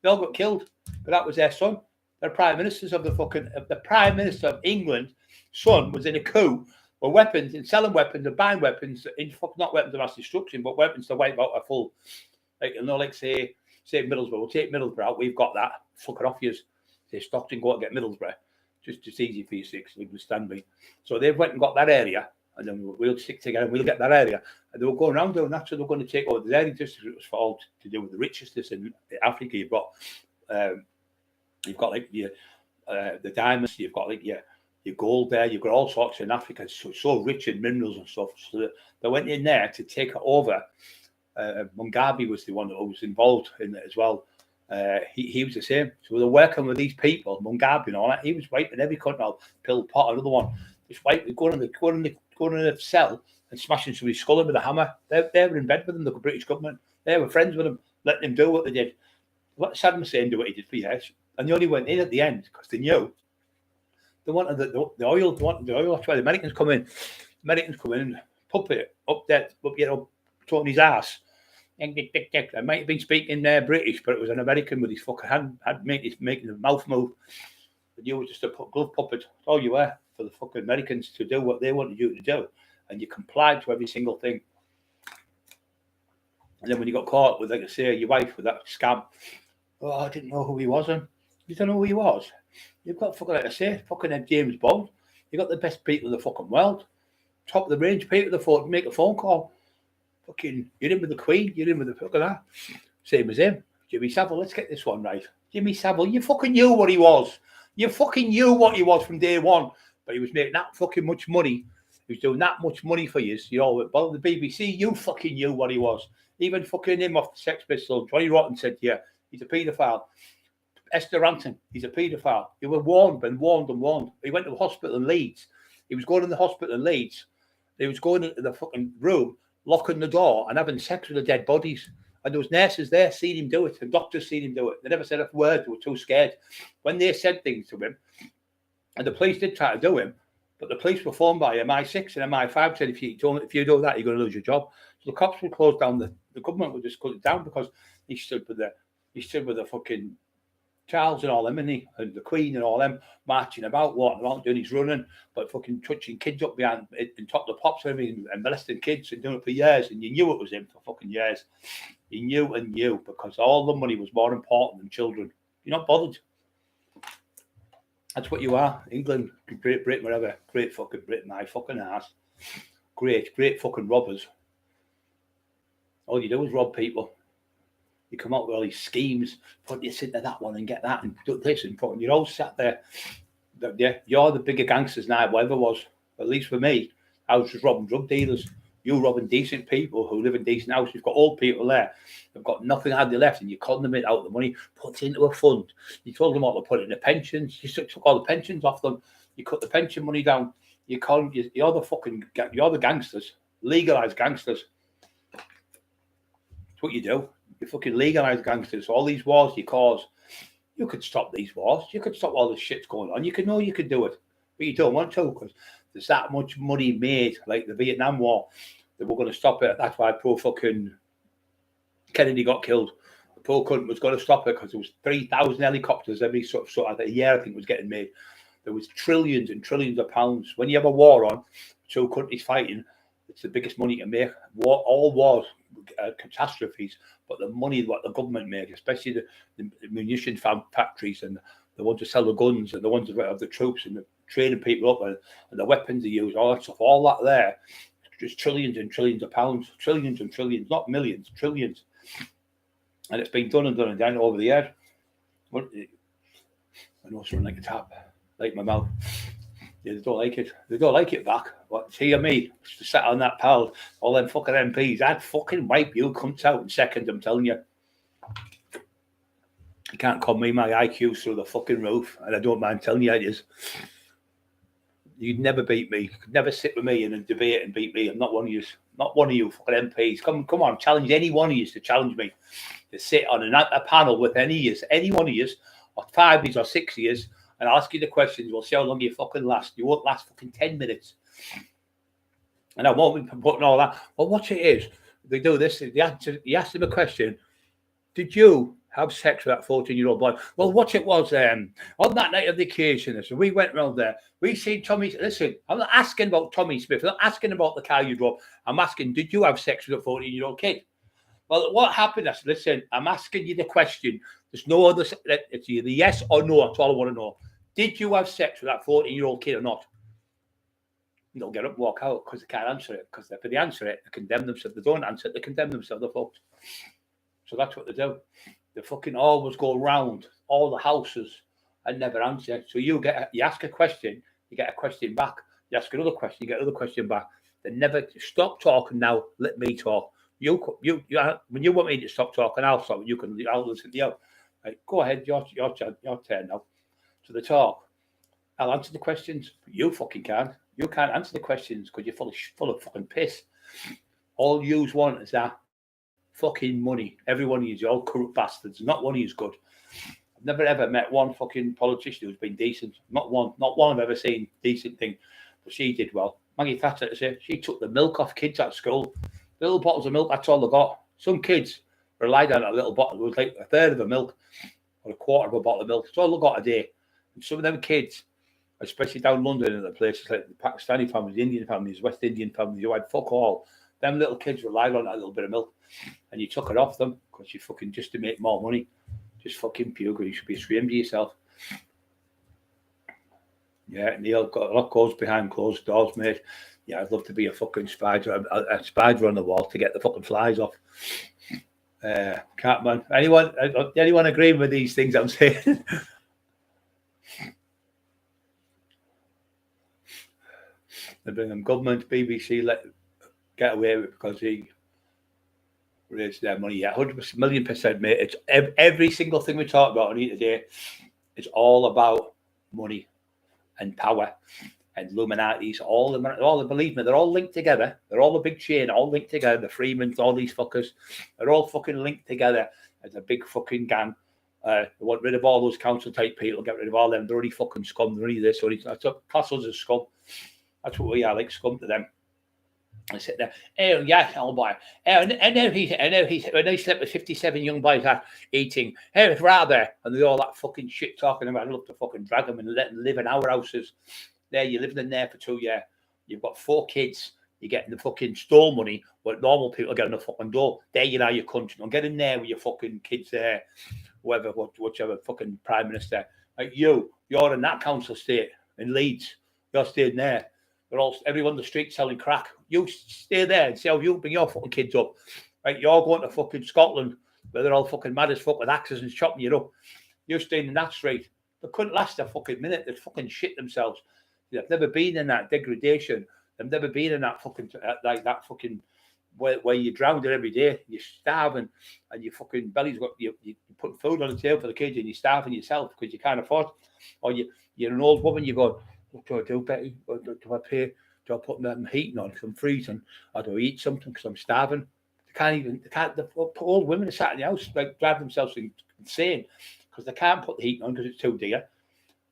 They all got killed. But that was their son. The Prime Ministers of the Prime Minister of England's son was in a coup with weapons and selling weapons and buying weapons, not weapons of mass destruction, but weapons to wipe out a full, like say Middlesbrough. We'll take Middlesbrough out. We've got that. Fuck it off you. Say Stockton, go out and get Middlesbrough. Just easy for you six. You understand me. So they went and got that area, and then we'll stick together and we'll get that area. And they were going around doing that, so they're going to take over the area district. It was for all to do with the richest in Africa. You've got like the diamonds. You've got like your gold there. You've got all sorts in Africa. It's so rich in minerals and stuff. So they went in there to take it over. Mugabe was the one that was involved in it as well. He was the same. So they're working with these people, Mugabe and all that. He was wiping every country out. Pill Pot, another one. Just wiping, going in the cell and smashing somebody's skull in with a hammer. They were in bed with him, the British government. They were friends with him, letting him do what they did. Let Saddam Hussein do what he did for years. And they only went in at the end because they knew they wanted the oil. They wanted the oil. That's why the Americans come in. Americans come in and pump it up there, Tony's ass. I might have been speaking British, but it was an American with his fucking hand making the mouth move. And you were just a glove puppet. That's all you were for the fucking Americans to do what they wanted you to do. And you complied to every single thing. And then when you got caught with, like I say, your wife with that scam, I didn't know who he was. You don't know who he was. You've got fucking, like I say, fucking James Bond. You've got the best people in the fucking world. Top of the range people that thought make a phone call. Fucking, you're in with the Queen, you're in with the fucking that. Same as him. Jimmy Savile, let's get this one right. Jimmy Savile, you fucking knew what he was. You fucking knew what he was from day one. But he was making that fucking much money. He was doing that much money for you. You know, well, the BBC, you fucking knew what he was. Even fucking him off the Sex Pistols. Johnny Rotten said, yeah, he's a paedophile. Esther Ranton, he's a paedophile. You were warned and warned and warned. He went to the hospital in Leeds. He was going in the hospital in Leeds. He was going into the fucking room, locking the door and having sex with the dead bodies. And there was nurses there seeing him do it, and doctors seeing him do it. They never said a word. They were too scared. When they said things to him, and the police did try to do him, but the police were formed by MI6 and MI5 said if you do that, you're going to lose your job. So the cops would close down the government would just close it down because he stood with the fucking Charles and all them, and the Queen and all them marching about, walking around, doing his running, but fucking touching kids up behind and top the pops and everything, and molesting kids and doing it for years, and you knew it was him for fucking years. You knew because all the money was more important than children. You're not bothered. That's what you are. England, Great Britain, whatever. Great fucking Britain, my fucking ass. Great fucking robbers. All you do is rob people. You come up with all these schemes, put this into that one and get that and do this and you're all sat there. Yeah, you're the bigger gangsters now, whatever was. At least for me, I was just robbing drug dealers. You robbing decent people who live in decent houses. You've got old people there. They've got nothing hardly left, and you con them out the money, put it into a fund. You told them what to put in the pensions. You took all the pensions off them. You cut the pension money down. You're the gangsters, legalized gangsters. That's what you do. You fucking legalize gangsters. All these wars you cause, you could stop these wars. You could stop all this shit going on. You could do it, but you don't want to because there's that much money made, like the Vietnam War, that we're going to stop it. That's why poor fucking Kennedy got killed. The poor cunt was going to stop it because there was 3,000 helicopters every sort of a year, I think, was getting made. There was trillions and trillions of pounds. When you have a war on, two countries fighting, it's the biggest money you can make. All wars are catastrophes, but the money what the government make, especially the munition factories and the ones that sell the guns and the ones that have the troops and the training people up and the weapons they use, all that stuff, all that there, just trillions and trillions of pounds, trillions and trillions, not millions, trillions. And it's been done and done and done over the years. I know it's running like a tap, like my mouth. They don't like it. They don't like it back. What? See me sat on that pal, all them fucking MPs. I'd fucking wipe you cunts out in seconds. I'm telling you. You can't call me, my IQ's through the fucking roof, and I don't mind telling you it is. You'd never beat me. You could never sit with me in a debate and beat me. I'm not one of you. Not one of you fucking MPs. Come on, challenge any one of you to challenge me. To sit on a panel with any one of you, or 5 years or 6 years, and I'll ask you the questions. We'll see how long you fucking last. You won't last fucking 10 minutes. And I won't be putting all that. Well, what it is, they do this. You ask them a question. Did you have sex with that 14-year-old boy? Well, what it was on that night of the occasion, so we went round there. We seen Tommy. Listen, I'm not asking about Tommy Smith. I'm not asking about the car you drove. I'm asking, did you have sex with a 14-year-old kid? Well, what happened? I said, listen, I'm asking you the question. There's no other. It's either yes or no. That's all I want to know. Did you have sex with that 14-year-old kid or not? You don't get up and walk out because they can't answer it. Because if they answer it, they condemn themselves. They don't answer it, they condemn themselves. They're fucked. So that's what they do. They fucking always go around all the houses and never answer. So you ask a question, you get a question back. You ask another question, you get another question back. They never stop talking now. Let me talk. You when you want me to stop talking, I'll stop. I'll listen to you. Right, go ahead, your turn now. So they talk. I'll answer the questions. But you fucking can't. You can't answer the questions because you're full of fucking piss. All you want is that fucking money. Every one of you, all corrupt bastards. Not one of you is good. I've never ever met one fucking politician who's been decent. Not one I've ever seen decent thing. But she did well. Maggie Thatcher to say she took the milk off kids at school. Little bottles of milk, that's all they got. Some kids relied on a little bottle. It was like a third of a milk or a quarter of a bottle of milk. That's all they got a day. And some of them kids, especially down London and the places like the Pakistani families, the Indian families, West Indian families, you had fuck all. Them little kids relied on that little bit of milk. And you took it off them because you fucking just to make more money. Just fucking pure. You should be ashamed of yourself. Yeah, Neil, got a lot goes behind closed doors, mate. Yeah, I'd love to be a fucking spider, a spider on the wall to get the fucking flies off. Can't man. Anyone agreeing with these things I'm saying? The Birmingham government, BBC, let get away with it because he raised their money. Yeah, 100%, million%, mate. It's every single thing we talk about on here today. It's all about money and power and Illuminati's. All the believe me, they're all linked together. They're all a big chain, all linked together. The Freemans, all these fuckers, they're all fucking linked together as a big fucking gang. They want rid of all those council type people, get rid of all them. They're already fucking scum. They're already this, that's what class us as scum. That's what we are, like scum to them. I sit there, oh yeah, old boy. I know he's when they slept with 57 young boys eating, it's rather, and they all that fucking shit talking about. I'd love to fucking drag them and let them live in our houses. There, you're living in there for 2 years. You've got 4 kids. You're getting the fucking store money, what normal people are getting the fucking door. There you know your country. Don't get in there with your fucking kids there, whichever fucking prime minister. Like you're in that council state in Leeds. You're staying there. Everyone on the street selling crack. You stay there and see how you bring your fucking kids up. Right, you're going to fucking Scotland where they're all fucking mad as fuck with axes and chopping you up. You're staying in that street. They couldn't last a fucking minute. They'd fucking shit themselves. They've never been in that degradation. They've never been in that fucking like that fucking where you're drowning every day. You're starving and your fucking belly's got you put food on the table for the kids and you're starving yourself because you can't afford. Or you're an old woman. You're going, what do I do, Betty? Do I pay? Do I put them heating on because I'm freezing? Or do I eat something because I'm starving? The old women are sat in the house, like, drive themselves insane because they can't put the heating on because it's too dear.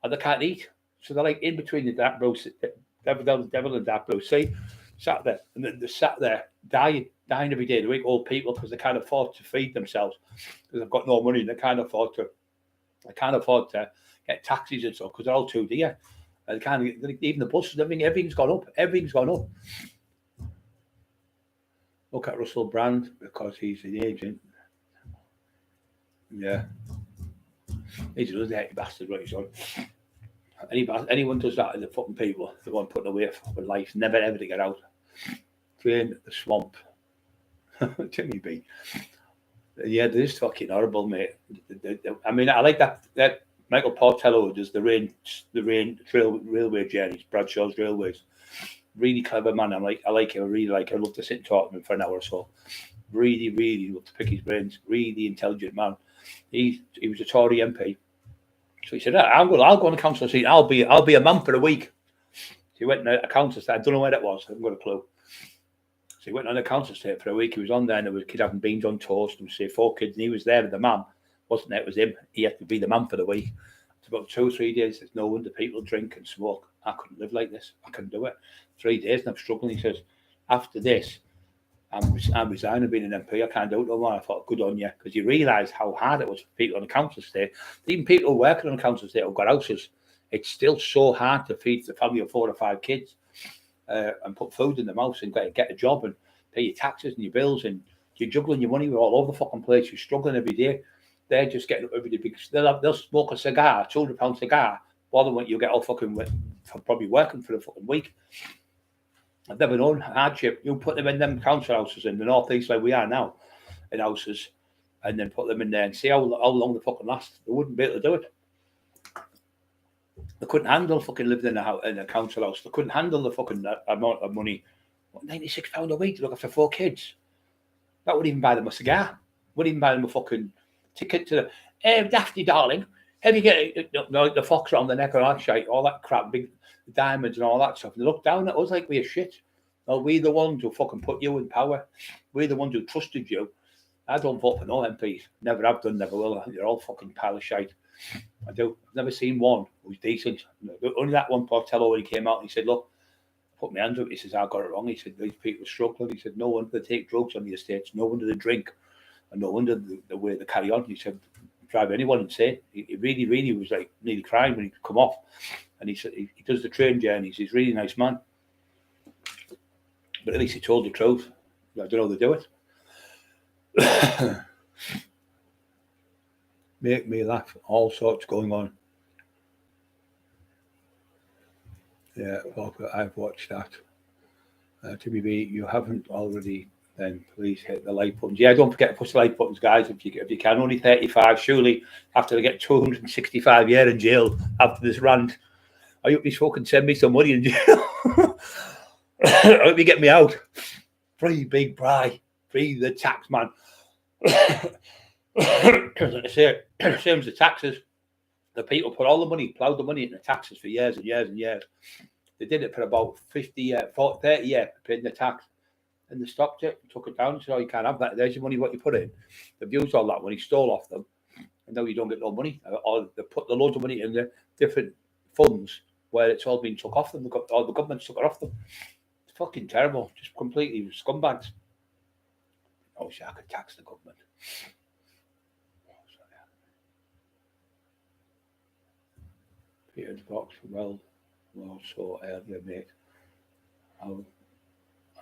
And they can't eat. So they're like in between the dark blue, devil and dark blue sea, sat there. And they're sat there dying every day. They're like old people because they can't afford to feed themselves because they've got no money and they can't afford to get taxis and stuff because they're all too dear. And they can't even the buses, everything's gone up. Everything's gone up. Look at Russell Brand because he's the agent. Yeah. He's a dirty bastard, what he's on. Anyone does that in the fucking people, the one putting away for life, never ever to get out. Drain the swamp. Jimmy B. Yeah, this is fucking horrible, mate. I mean, I like that Michael Portello does the railway journeys, Bradshaw's Railways. Really clever man. I like him. I really like him. I love to sit and talk to him for an hour or so. Really, really love to pick his brains. Really intelligent man. He was a Tory MP. So he said, I'll go on the council seat. I'll be a man for a week. So he went on a council estate. I don't know where that was. I haven't got a clue. So he went on a council estate for a week. He was on there and there was a kid having beans on toast. There was, say, 4 kids and he was there with the man. Wasn't there? It was him. He had to be the man for the week. It's about 2 or 3 days. There's no wonder people drink and smoke. I couldn't live like this. I couldn't do it. 3 days and I'm struggling. He says, after this, I'm resigning being an MP. I can't do it no more. I thought, good on you. Because you realise how hard it was for people on the council estate. Even people working on the council estate who've got houses. It's still so hard to feed the family of 4 or 5 kids and put food in the house and get a job and pay your taxes and your bills. And you're juggling your money all over the fucking place. You're struggling every day. They're just getting up every day because they'll smoke a cigar, £200 cigar, more than what you get all fucking probably working for a fucking week. I've never known hardship. You put them in them council houses in the northeast like we are now, in houses, and then put them in there and see how long they fucking last. They wouldn't be able to do it. They couldn't handle fucking living in a council house. They couldn't handle the fucking amount of money. What, £96 a week to look after 4 kids? That wouldn't even buy them a cigar. Wouldn't even buy them a fucking ticket to the Daphne, darling. Have you get the fox around the neck or that shit, all that crap, big diamonds and all that stuff. And they look down at us like we're shit. Well, we're the ones who fucking put you in power. We're the ones who trusted you. I don't vote for no MPs. Never have done, never will. They're all fucking pile of shite. I do. I've never seen one who's decent. Only that one Portello when he came out and he said, look, put my hands up. He says, I got it wrong. He said, these people are struggling. He said, no wonder they take drugs on the estates. No wonder they drink. And no wonder the way they carry on. He said, drive anyone insane. He really, really was like nearly crying when he come off. And he said he does the train journeys. He's a really nice man. But at least he told the truth. I don't know how they do it. Make me laugh. All sorts going on. Yeah, I've watched that. TBB, you haven't already, then please hit the like buttons. Yeah, don't forget to push the like buttons, guys, if you can. Only 35. Surely, after they get 265 years in jail after this rant, I hope you fucking send me some money in jail. I hope you get me out. Free Big Bry. Free the tax man. Because like I say, same as the taxes. The people put all the money, ploughed the money into taxes for years and years and years. They did it for about 50 years, 30 years, paying the tax. And they stopped it, took it down, and said, oh, you can't have that. There's your money, what you put in. They've used all that money, stole off them, and now you don't get no money. Or they put the loads of money in the different funds where it's all been took off them. All the government took it off them. It's fucking terrible. Just completely scumbags. I wish I could tax the government. Peter Box, well, so earlier, mate. How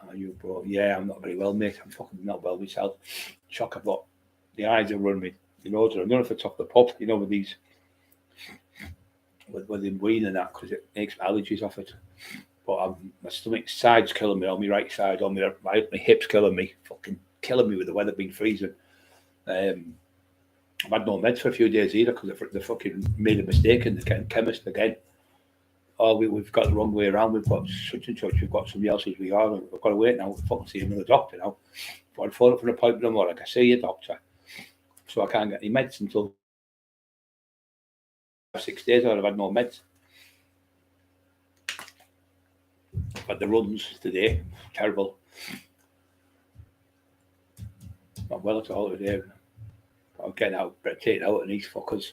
are you, bro? Yeah, I'm not very well, mate. I'm fucking not well myself. Shock, I've got the eyes are running me. The nose, I don't know if it's off the pub, you know, with these, with the weed and that, because it makes my allergies off it. But my stomach side's killing me, on my right side, on my hips killing me, fucking killing me with the weather being freezing. I've had no meds for a few days either because they fucking made a mistake in the chemist again. Oh, we've got the wrong way around. We've got such and such. We've got somebody else as we are. We've got to wait now. We've fucking see another doctor now. But I'd phone up for an appointment no more. Like I say, your doctor. So I can't get any meds until 6 days. I've had no meds. I've had the runs today. Terrible. Not well at all today. I'm getting out, taking out of these fuckers.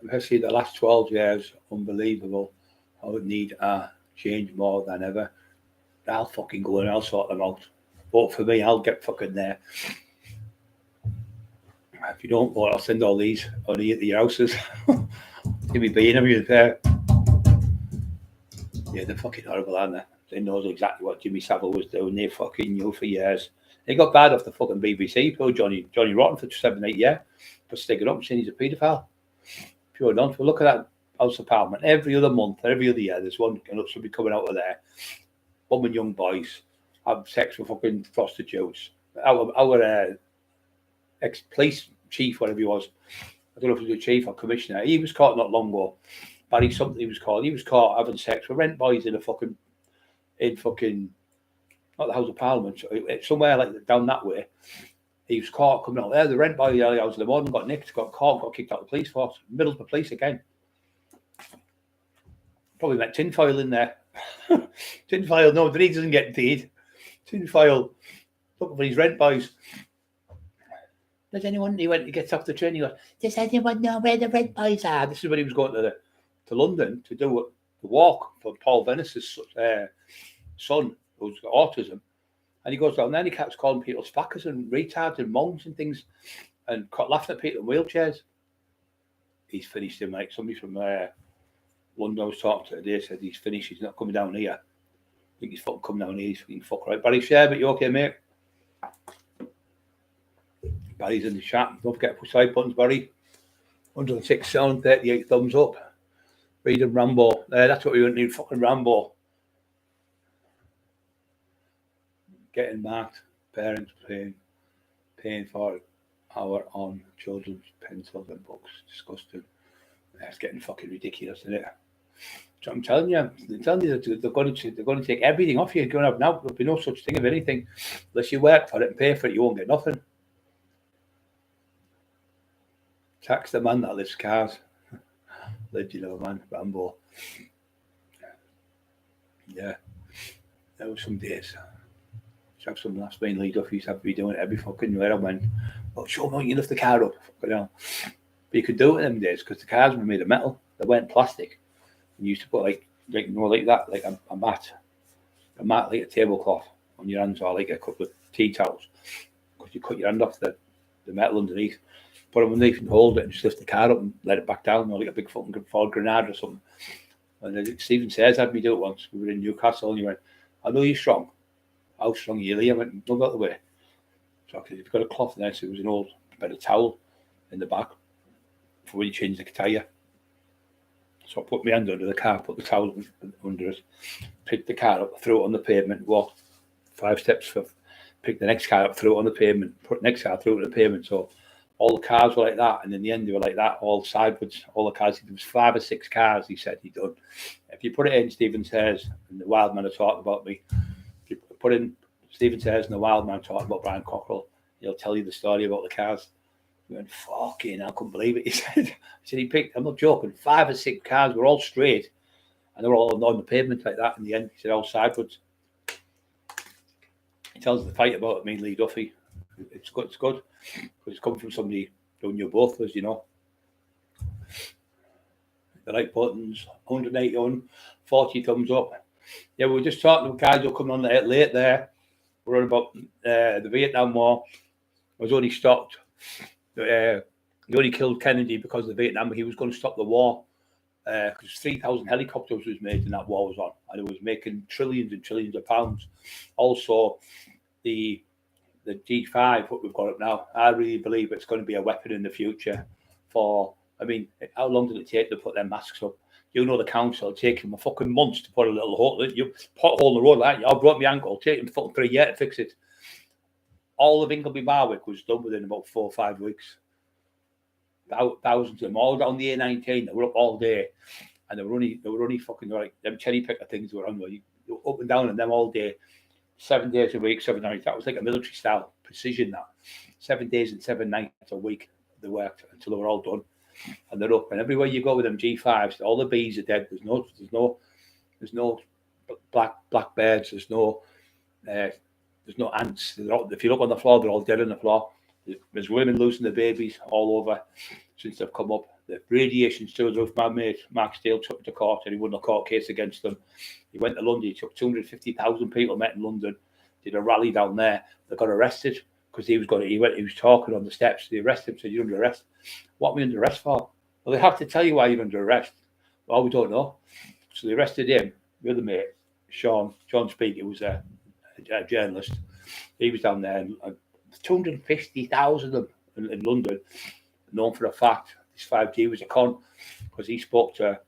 Especially the last 12 years, unbelievable. I would need a change more than ever. I'll fucking go and I'll sort them out. Vote for me, I'll get fucking there. If you don't vote, I'll send all these on to your houses. Give me being everything there. Yeah, they're fucking horrible, aren't they? They know exactly what Jimmy Savile was doing. They fucking knew for years. He got bad off the fucking BBC, poor Johnny Rotten for 7-8 years for sticking up and saying he's a paedophile. Pure nonsense. Well, look at that House of Parliament. Every other month, every other year, there's one somebody coming out of there. Women, young boys have sex with fucking prostitutes. Our ex-police chief, whatever he was, don't know if he was the chief or commissioner. He was caught not long ago. Barry something he was called. He was caught having sex with rent boys in fucking not the House of Parliament, somewhere like down that way. He was caught coming out there. The rent boy early hours in the morning got nicked, got caught, got kicked out of the police force. Middle of the police again. Probably met tinfoil in there. Tinfoil, no, he doesn't get paid. Tinfoil, looking for his rent boys. Does anyone, he gets off the train, he goes, does anyone know where the rent boys are? This is when he was going to London to do the walk for Paul Venice's son, who's got autism. And he goes down there and he kept calling people spackers and retards and monks and things and laughing at people in wheelchairs. He's finished him, like somebody from London I was talking to today said he's finished, he's not coming down here. I think he's fucking coming down here, he's fucking fuck right. Barry Sherbert, you okay, mate? Barry's in the chat. Don't forget to push side buttons, Barry. 106 sound, 38 thumbs up. Reading Rambo. That's what we want to do, fucking Rambo. Getting marked, parents paying for our on children's pencils and books. Disgusting. It's getting fucking ridiculous, isn't it? So I'm telling you that they're going to take everything off you. Going up now, there'll be no such thing of anything unless you work for it and pay for it. You won't get nothing. Tax the man that lifts cars. Legend of a man, Rambo. Yeah, there were some days. Have some last main lead off. He used to have to be doing it every fucking where I went. Oh, show me you lift the car up. Fucking hell. But you could do it in them days because the cars were made of metal. They weren't plastic. And you used to put like that, like a mat like a tablecloth on your hands or like a couple of tea towels. Because you cut your hand off the metal underneath, put them underneath and hold it and just lift the car up and let it back down, or like a big fucking Ford Grenade or something. And then Stephen Sayers had me do it once. We were in Newcastle and he went, I know you're strong. How strong are you, Lee? I went, no, out the way. So I said, you've got a cloth there, so it was an old bit of towel in the back for when you change the tyre. So I put my hand under the car, put the towel under it, picked the car up, threw it on the pavement, walked 5 steps, picked the next car up, threw it on the pavement, put the next car, threw it on the pavement. So all the cars were like that, and in the end they were like that, all sideways, all the cars. There was 5 or 6 cars, he said he'd done. If you put it in Stephen Sayers, and the wild man are talking about me, put in Stephen Sayers and the wild man talking about Brian Cockerill, he'll tell you the story about the cars. He went, fucking, I couldn't believe it. He said he picked, I'm not joking, 5 or 6 cars were all straight and they were all on the pavement like that in the end. He said all sideways. He tells the fight about it, me and Lee Duffy. It's good. Because it's come from somebody who knew both of us, you know. The like buttons, 180 40 thumbs up. Yeah, we were just talking to guys who were coming on late there. We're on about the Vietnam War. I was only stopped. They only killed Kennedy because of the Vietnam, but he was going to stop the war. Because 3,000 helicopters was made and that war was on. And it was making trillions and trillions of pounds. Also, the G5, what we've got up now, I really believe it's going to be a weapon in the future for, I mean, how long did it take to put their masks up? You know, the council, it'll take them a fucking month to put a little hole. You put a hole in the road like that. I broke my ankle. It'll take them fucking 3 years to fix it. All of Ingleby Barwick was done within about 4 or 5 weeks. Thousands of them all down the A19. They were up all day, and they were only fucking like them cherry picker things were on where you up and down and them all day, 7 days a week, 7 nights. That was like a military style precision. That 7 days and 7 nights a week they worked until they were all done. And they're up, and everywhere you go with them G5s, all the bees are dead. There's no black birds. There's no ants. If you look on the floor, they're all dead on the floor. There's women losing their babies all over since they've come up. The radiation's still the roof. My mate Mark Steele took it to court and he won a court case against them. He went to London. He took 250,000 people met in London. Did a rally down there. They got arrested because he was talking on the steps. They arrested him. Said, "You're under arrest." What are we under arrest for? Well, they have to tell you why you're under arrest. Well, we don't know. So they arrested him. The other mate, Sean Speake, who was a journalist. He was down there, and 250,000 of them in London, known for a fact this 5G was a con because he spoke to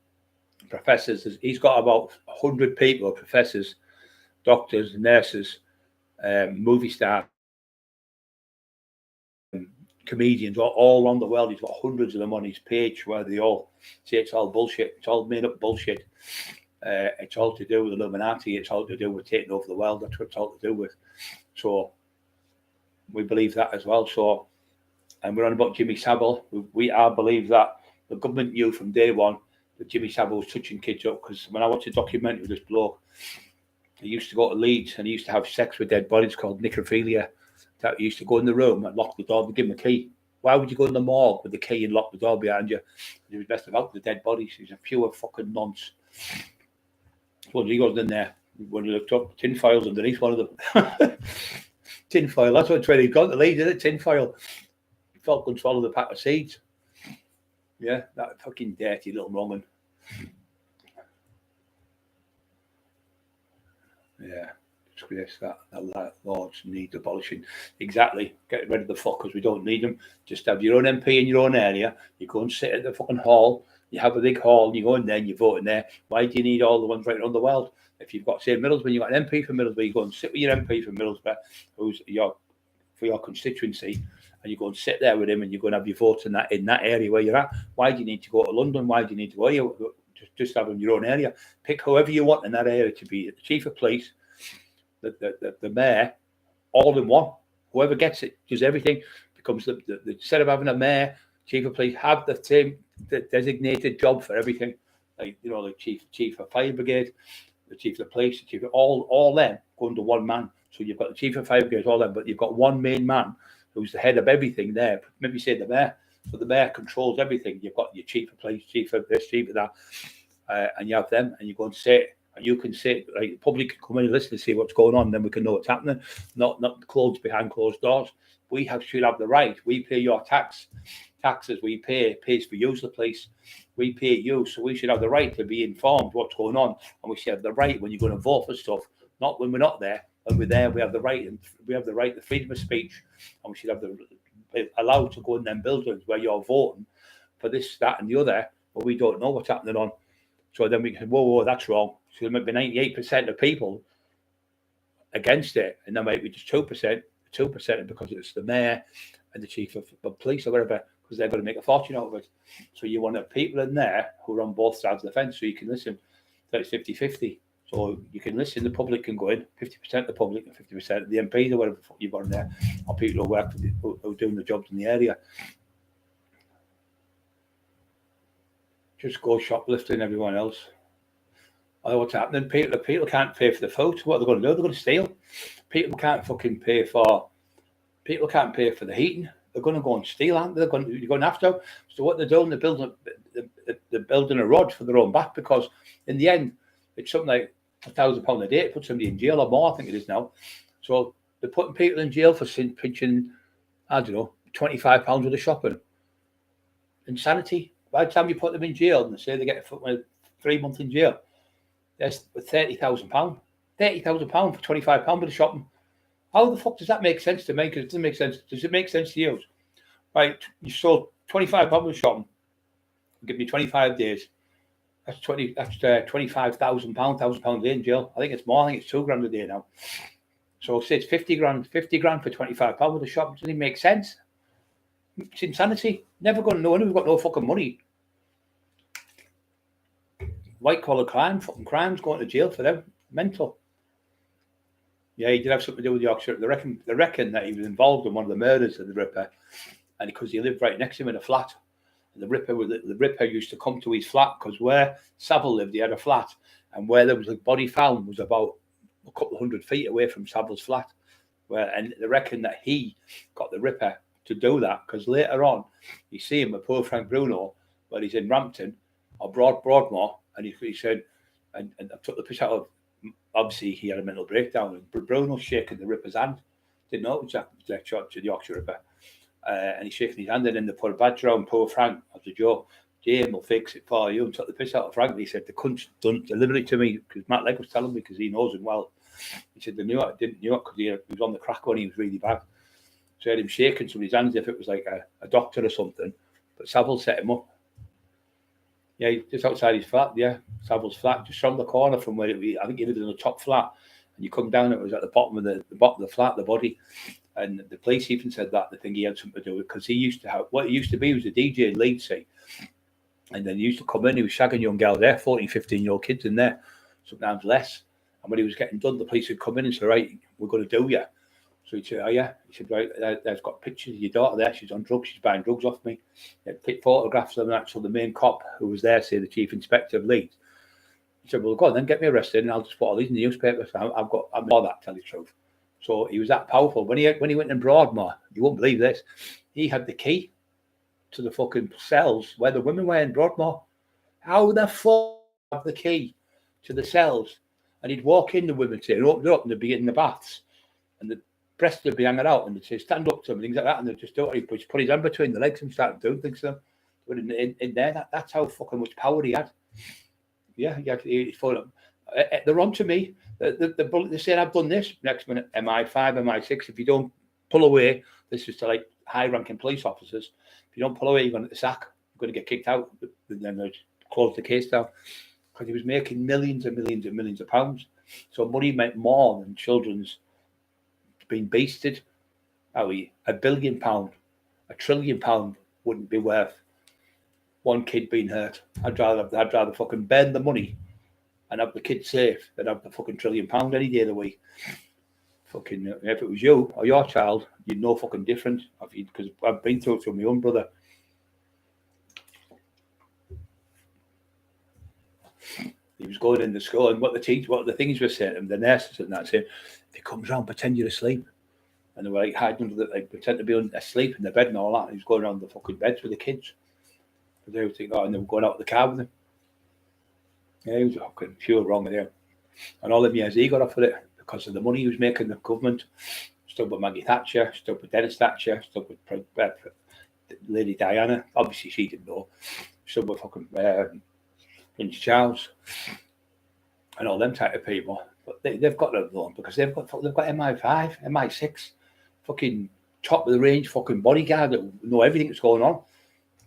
professors. He's got about 100 people, professors, doctors, nurses, movie stars, comedians all around the world. He's got hundreds of them on his page where they all say it's all bullshit. It's all made up bullshit. It's all to do with Illuminati. It's all to do with taking over the world. That's what it's all to do with. So we believe that as well. So, and we're on about Jimmy Savile. We believe that the government knew from day one that Jimmy Savile was touching kids up, because when I watched a documentary with this bloke, he used to go to Leeds and he used to have sex with dead bodies called necrophilia. That he used to go in the room and lock the door and give him a key. Why would you go in the morgue with the key and lock the door behind you? He was messing about with the dead bodies. He's a pure fucking nonce. So he goes in there when he looked up, tin foils underneath one of them. Tin foil, that's what's where he got the lead, isn't it? Tin foil. Falcon swallowed a pack of seeds. Yeah, that fucking dirty little wrong'un. Yeah, disgrace that laws need abolishing. Exactly. Get rid of the fuckers. We don't need them. Just have your own MP in your own area. You go and sit at the fucking hall. You have a big hall and you go in there and you vote in there. Why do you need all the ones right around the world? If you've got, say, Middlesbrough, you've got an MP for Middlesbrough, you go and sit with your MP for Middlesbrough, who's for your constituency, and you go and sit there with him and you go and have your votes in that area where you're at. Why do you need to go to London? Why do you need to go here? Just have in your own area. Pick whoever you want in that area to be the chief of police, the mayor, all in one. Whoever gets it does everything. Becomes the instead of having a mayor, chief of police, have the designated job for everything. Like, you know, the chief of fire brigade, the chief of the police, the chief of all them go under one man. So you've got the chief of fire brigade, all them, but you've got one main man who's the head of everything there. Maybe say the mayor. So the mayor controls everything. You've got your chief of police, chief of this, chief of that, and you have them, and you go and sit, and you can sit, like the public can come in and listen to see what's going on, then we can know what's happening, not closed behind closed doors. We should have the right. We pay your taxes we pays for use of the police. We pay you, so we should have the right to be informed what's going on, and we should have the right when you're going to vote for stuff, not when we're not there. When we're there, we have the right, and we have the right to freedom of speech, and we should have the allowed to go in them buildings where you're voting for this, that, and the other, but we don't know what's happening on. So then we can, whoa, that's wrong. So there might be 98% of people against it, and there might be just 2% because it's the mayor and the chief of police or whatever, because they're going to make a fortune out of it. So you want to have people in there who are on both sides of the fence, so you can listen. So it's 50-50. So you can listen, the public can go in, 50% of the public and 50% of the MPs or whatever you've got in there, or people who work who are doing the jobs in the area. Just go shoplifting everyone else. Oh, what's happening? People can't pay for the food. What are they going to do? They're going to steal. People can't pay for the heating. They're going to go and steal, aren't they? You're going to have to. So what they're doing, they're building a rod for their own back, because in the end, it's something like £1,000 a day to put somebody in jail, or more, I think it is now. So they're putting people in jail for pinching, I don't know, £25 worth of shopping. Insanity. By the time you put them in jail and they say they get 3 months in jail, that's £30,000. £30,000 for £25 worth of shopping. How the fuck does that make sense to me? Because it doesn't make sense. Does it make sense to you? Right, you sold £25 worth of shopping. Give me 25 days. That's £25,000, £1,000 a day in jail. I think it's more. I think it's £2,000 a day now. So say it's 50 grand for £25 worth of shopping. Doesn't even make sense. It's insanity. Never going to know. We've got no fucking money. White collar crime, fucking crimes, going to jail for them. Mental. Yeah, he did have something to do with Yorkshire. They reckon that he was involved in one of the murders of the Ripper, and because he lived right next to him in a flat. The Ripper used to come to his flat, because where Savile lived, he had a flat, and where there was a body found was about a couple of 100 feet away from Savile's flat. And they reckon that he got the Ripper to do that, because later on, you see him with poor Frank Bruno, where he's in Rampton or Broadmoor, and he said, and I took the piss out of. Obviously, he had a mental breakdown, and Bruno shaking the Ripper's hand. Didn't know it was the Yorkshire Ripper. And he's shaking his hand, and then they put a badge around poor Frank as a joke. Jim will fix it for you, and took the piss out of Frank. And he said, the cunt's done deliberately to me, because Matt Legg was telling me, because he knows him well. He said, they knew it, didn't know it, because he was on the crack when he was really bad. So I had him shaking somebody's hands if it was like a doctor or something. But Savile set him up. Yeah, just outside his flat, yeah. Savile's flat, just around the corner from where I think he lived in the top flat. And you come down, it was at the bottom of the flat, the body. And the police even said that the thing he had something to do with, because he used to have, what he used to be was a DJ in Leeds, see. And then he used to come in, he was shagging young girls there, 14, 15-year-old kids in there, sometimes less. And when he was getting done, the police would come in and say, right, we're going to do you. So he'd say, oh yeah. He said, right, there's got pictures of your daughter there. She's on drugs. She's buying drugs off me. He'd pick photographs of that. So the main cop who was there, say the chief inspector of Leeds, he said, well, go on then, get me arrested and I'll just put all these in the newspapers. I'm all that, tell you the truth. So he was that powerful. When he went in Broadmoor, you won't believe this, he had the key to the fucking cells where the women were in Broadmoor. How the fuck have the key to the cells? And he'd walk in the women's here and open it up and they'd be in the baths. And the breasts would be hanging out and they'd say, stand up to them and things like that. And they'd just do it. He'd put his hand between the legs and start doing things to them. But in there, that's how fucking much power he had. Yeah, he's full of them. They're on to me. They're saying, I've done this. Next minute, MI5, MI6. If you don't pull away, this is to like high-ranking police officers. If you don't pull away, you're going to get the sack. You're going to get kicked out. And then they close the case down. Because he was making millions and millions and millions of pounds. So money meant more than children's being beasted. £1 billion, £1 trillion wouldn't be worth one kid being hurt. I'd rather fucking burn the money and have the kid safe than have the fucking £1 trillion any day of the week. Fucking, if it was you or your child, you'd know fucking different. Because I've been through it with my own brother. He was going into school, and what the things were saying to him, the nurses and that, saying, if he comes round, pretend you're asleep. And they were like hiding under pretend to be asleep in the bed and all that. And he was going around the fucking beds with the kids. But they were thinking, and they were going out of the car with him. Yeah, he was fucking pure wrong with him. And all them years he got off with it because of the money he was making the government. Stuck with Maggie Thatcher, stuck with Dennis Thatcher, stuck with Lady Diana. Obviously, she didn't know. Stuck with fucking Prince Charles and all them type of people. But they've got to know because they've got MI5, MI6, fucking top of the range fucking bodyguard that know everything that's going on.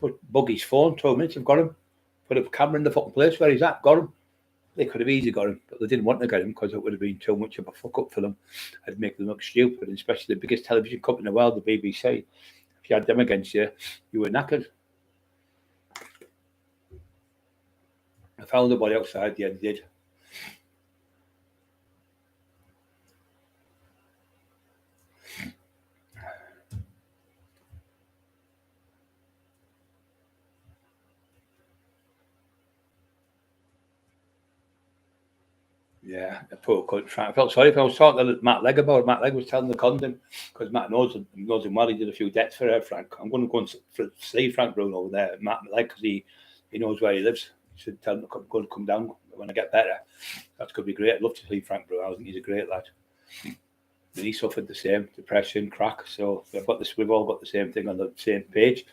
Put Buggy's phone, 2 minutes, they've got him. Put a camera in the fucking place where he's at, got him. They could have easily got him, but they didn't want to get him because it would have been too much of a fuck up for them. It'd make them look stupid, and especially the biggest television company in the world, the BBC. If you had them against you, you were knackered. I found the body outside, yeah, they did. Yeah, the poor country. I felt sorry if I was talking to Matt Legg about it. Matt Legg was telling the condom because Matt knows him well. He did a few debts for her, Frank. I'm going to go and see Frank Bruno over there, Matt Legg, because he knows where he lives. He should tell him I'm going to come down when I get better. That could be great. I'd love to see Frank Bruno. I think he's a great lad. And he suffered the same depression, crack. So we've all got the same thing on the same page.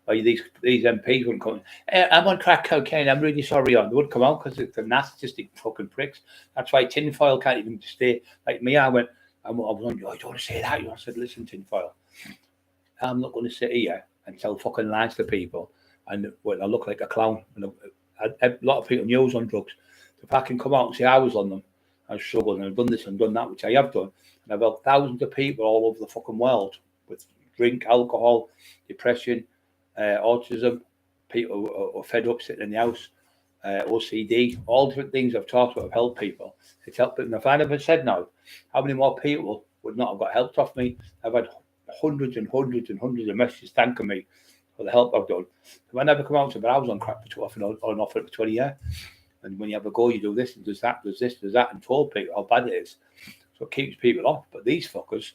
These MPs wouldn't come. I'm on crack cocaine. I'm really sorry. They wouldn't come out because they're narcissistic fucking pricks. That's why tinfoil can't even stay. Like me, I was on. I don't want to say that. I said, listen, tinfoil. I'm not going to sit here and tell fucking lies to people, and I look like a clown. And a lot of people knew I was on drugs. If I can come out and say I was on them, I struggled and I've done this and done that, which I have done, and I've helped thousands of people all over the fucking world with drink, alcohol, depression. Autism, people who are fed up sitting in the house, OCD, all different things I've talked about have helped people. It's helped them. If I never said no, how many more people would not have got helped off me? I've had hundreds and hundreds and hundreds of messages thanking me for the help I've done. If I never come out and say, but I was on crack for 12 and off it for 20 years. And when you have a go, you do this and does that, does this, does that, and told people how bad it is. So it keeps people off. But these fuckers,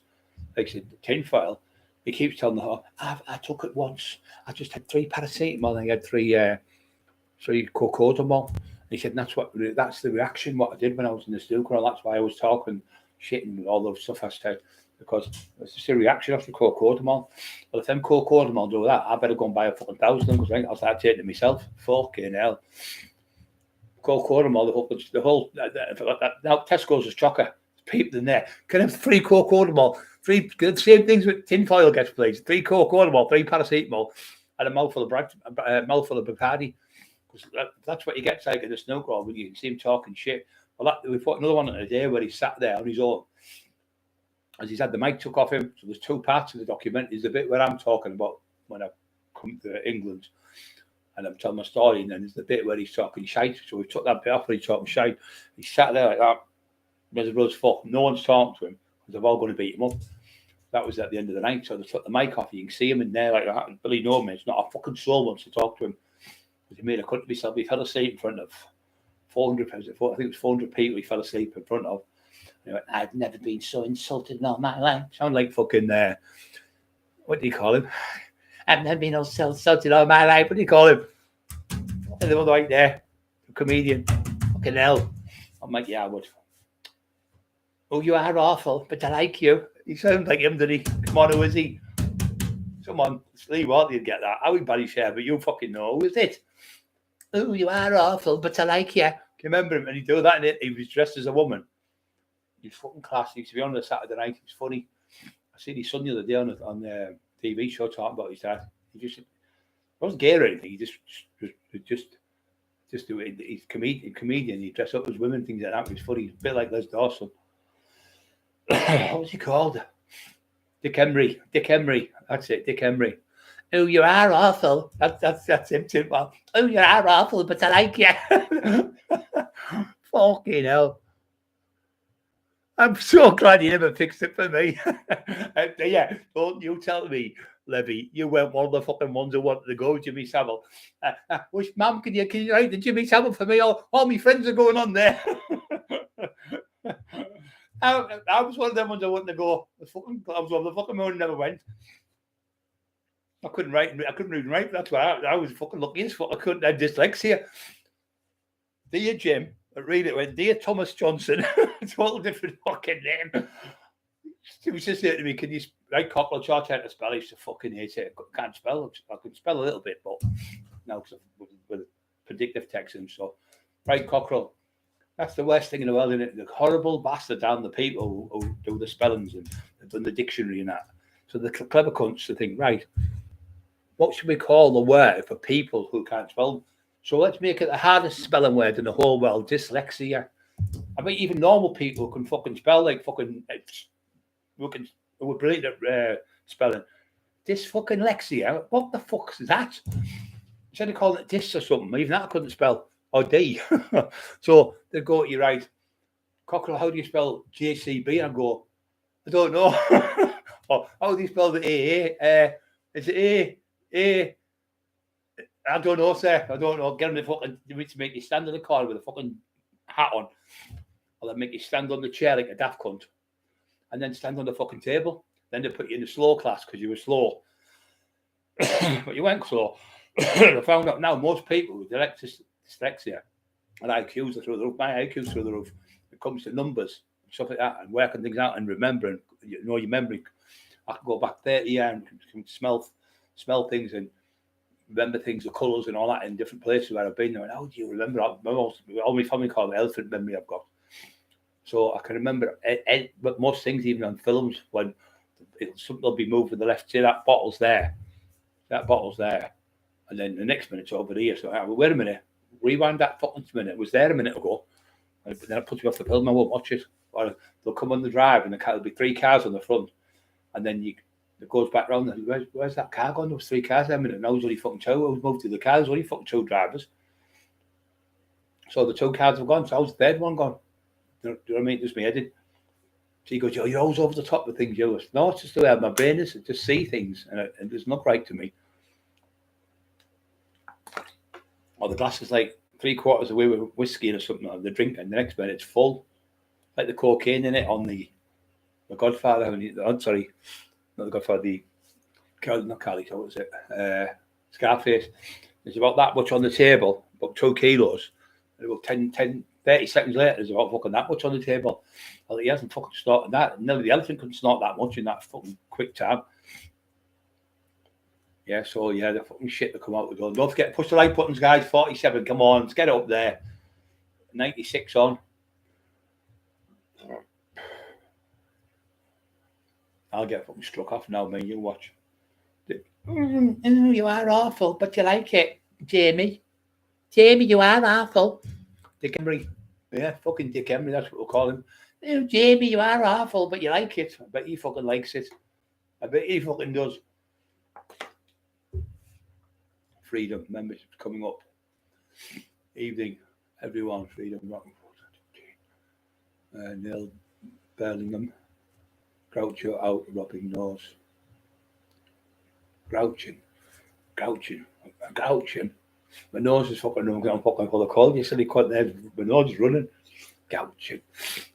like I said, the tinfoil, he keeps telling them, I took it once. I just had 3 paracetamol and I had 3 Cockerill. He said, that's the reaction, what I did when I was in the snooker. That's why I was talking shit and all the stuff I said, because it's just a reaction after Cockerill. Well, if them Cockerill do that, I better go and buy a fucking 1,000 because I'll start taking it myself. Fucking hell. Cockerill, the whole, now Tesco's is chocker. People in there. Can I have 3 Cockerill? 3 same things with tinfoil gets, please. 3 Cockerill, 3 paracetamol, and a mouthful of Bacardi. Because that's what he gets like in the snooker when you can see him talking shit. Well, we put another one in a day where he sat there on his own. as he's had the mic took off him. So there's two parts of the document. There's the bit where I'm talking about when I come to England and I'm telling my story, and then there's the bit where he's talking shite. So we took that bit off where he's talking shite. He sat there like that, miserable as fuck. No one's talking to him because they're all going to beat him up. That was at the end of the night. So they took the mic off. You can see him in there like that. Billy know me. It's not a fucking soul wants to talk to him. He made a cunt of himself. He fell asleep in front of 400, I think it was 400 people he fell asleep in front of. And he went, I've never been so insulted in all my life. Sound like fucking, what do you call him? I've never been so insulted in all my life. What do you call him? And the other right there, the comedian. Fucking hell. I'm like, yeah, I would. Oh, you are awful, but I like you. He sounds like him, did he? Come on, who is he? Come on, Lee Wardley would get that. I would Barry share, but you fucking know. Who is it? Oh, you are awful, but I like you. Can you remember him? And he'd do that, and he was dressed as a woman. He was fucking class. He used to be on the Saturday night. He was funny. I seen his son the other day on the TV show talking about his dad. He wasn't gay or anything. He just do it. He's comedian. He dress up as women, things like that. He was funny. He's a bit like Les Dawson. What was he called? Dick Emery. That's it, Dick Emery. Oh, you are awful. That's him too. Well, oh, you are awful, but I like you. Fucking hell. I'm so glad you never fixed it for me. Yeah, don't you tell me, Levy, you weren't one of the fucking ones who wanted to go, Jimmy Savile. Wish, Mum, can you write the Jimmy Savile for me? All my friends are going on there. I was one of them ones I wanted to go. I was one of the fucking one who never went. I couldn't even write. That's why I was fucking lucky as fuck. I couldn't have dyslexia. Dear Jim, I read it went, Dear Thomas Johnson. It's a little different fucking name. He was just saying to me, can you write Cockerill chart out to spell? I used to fucking hate it. I can't spell. I could spell a little bit, but now because with predictive texting. So write Cockerill. That's the worst thing in the world, isn't it? The horrible bastard down the people who do the spellings and have done the dictionary and that. So the clever cunts to think, right, what should we call the word for people who can't spell? So let's make it the hardest spelling word in the whole world, dyslexia. I mean, even normal people can fucking spell like fucking, we're brilliant at spelling. This fucking Lexia, what the fuck is that? Instead of calling it dis or something, even that I couldn't spell. Or D. So they go to you, right, Cockerill, how do you spell JCB? I go, I don't know. Or how do you spell the A? Is it A? I don't know, sir. I don't know. Get on the fucking, to make you stand in the car with a fucking hat on. Or they make you stand on the chair like a daft cunt. And then stand on the fucking table. Then they put you in the slow class because you were slow. But you weren't slow. I found out now most people with dyslexia and IQs are through the roof. My IQ's through the roof. It comes to numbers, stuff like that, and working things out and remembering. You know, your memory. I can go back 30 years and can smell things and remember things, the colours and all that in different places where I've been. And how do you remember? All my family call it elephant memory I've got. So I can remember but most things, even on films, when something will be moved to the left. Say that bottle's there. And then the next minute's over here. So well, wait a minute. Rewind that fucking minute. It was there a minute ago. But then it puts me off the film. I won't watch it. Or they'll come on the drive and there'll be 3 cars on the front. And then it goes back round. And where's that car gone? There was 3 cars there a minute. Now there's only fucking 2. I was moved to the car. There's only fucking 2 drivers. So the 2 cars have gone. So how's the third one gone? Do you know what I mean? Just me heading. So he goes, you're always over the top of things, you. No, it's just the way my brain is. It just see things. And it's not right to me. Or the glass is like 3/4 away with whiskey or something, or the drink, and the next minute it's full. Like the cocaine in it on the Godfather. Sorry, not the Godfather, not Carly, what was it? Scarface. There's about that much on the table, about 2 kilos. And about 30 seconds later, there's about fucking that much on the table. Well, he hasn't fucking snorted that. No, the elephant couldn't snort that much in that fucking quick time. Yeah, so yeah, the fucking shit that come out with it. Don't forget, push the like buttons, guys. 47, come on, let's get it up there. 96 on. I'll get fucking struck off now, man. You watch. You are awful, but you like it, Jamie. Jamie, you are awful. Dick Emery. Yeah, fucking Dick Emery, that's what we'll call him. Oh, Jamie, you are awful, but you like it. I bet he fucking likes it. I bet he fucking does. Freedom membership's coming up. Evening, everyone, Freedom Rocking. Neil Birmingham. Groucho out, robbing nose. Grouching. My nose is fucking running. I'm fucking call the call. You silly cunt there. My nose is running. Gouching.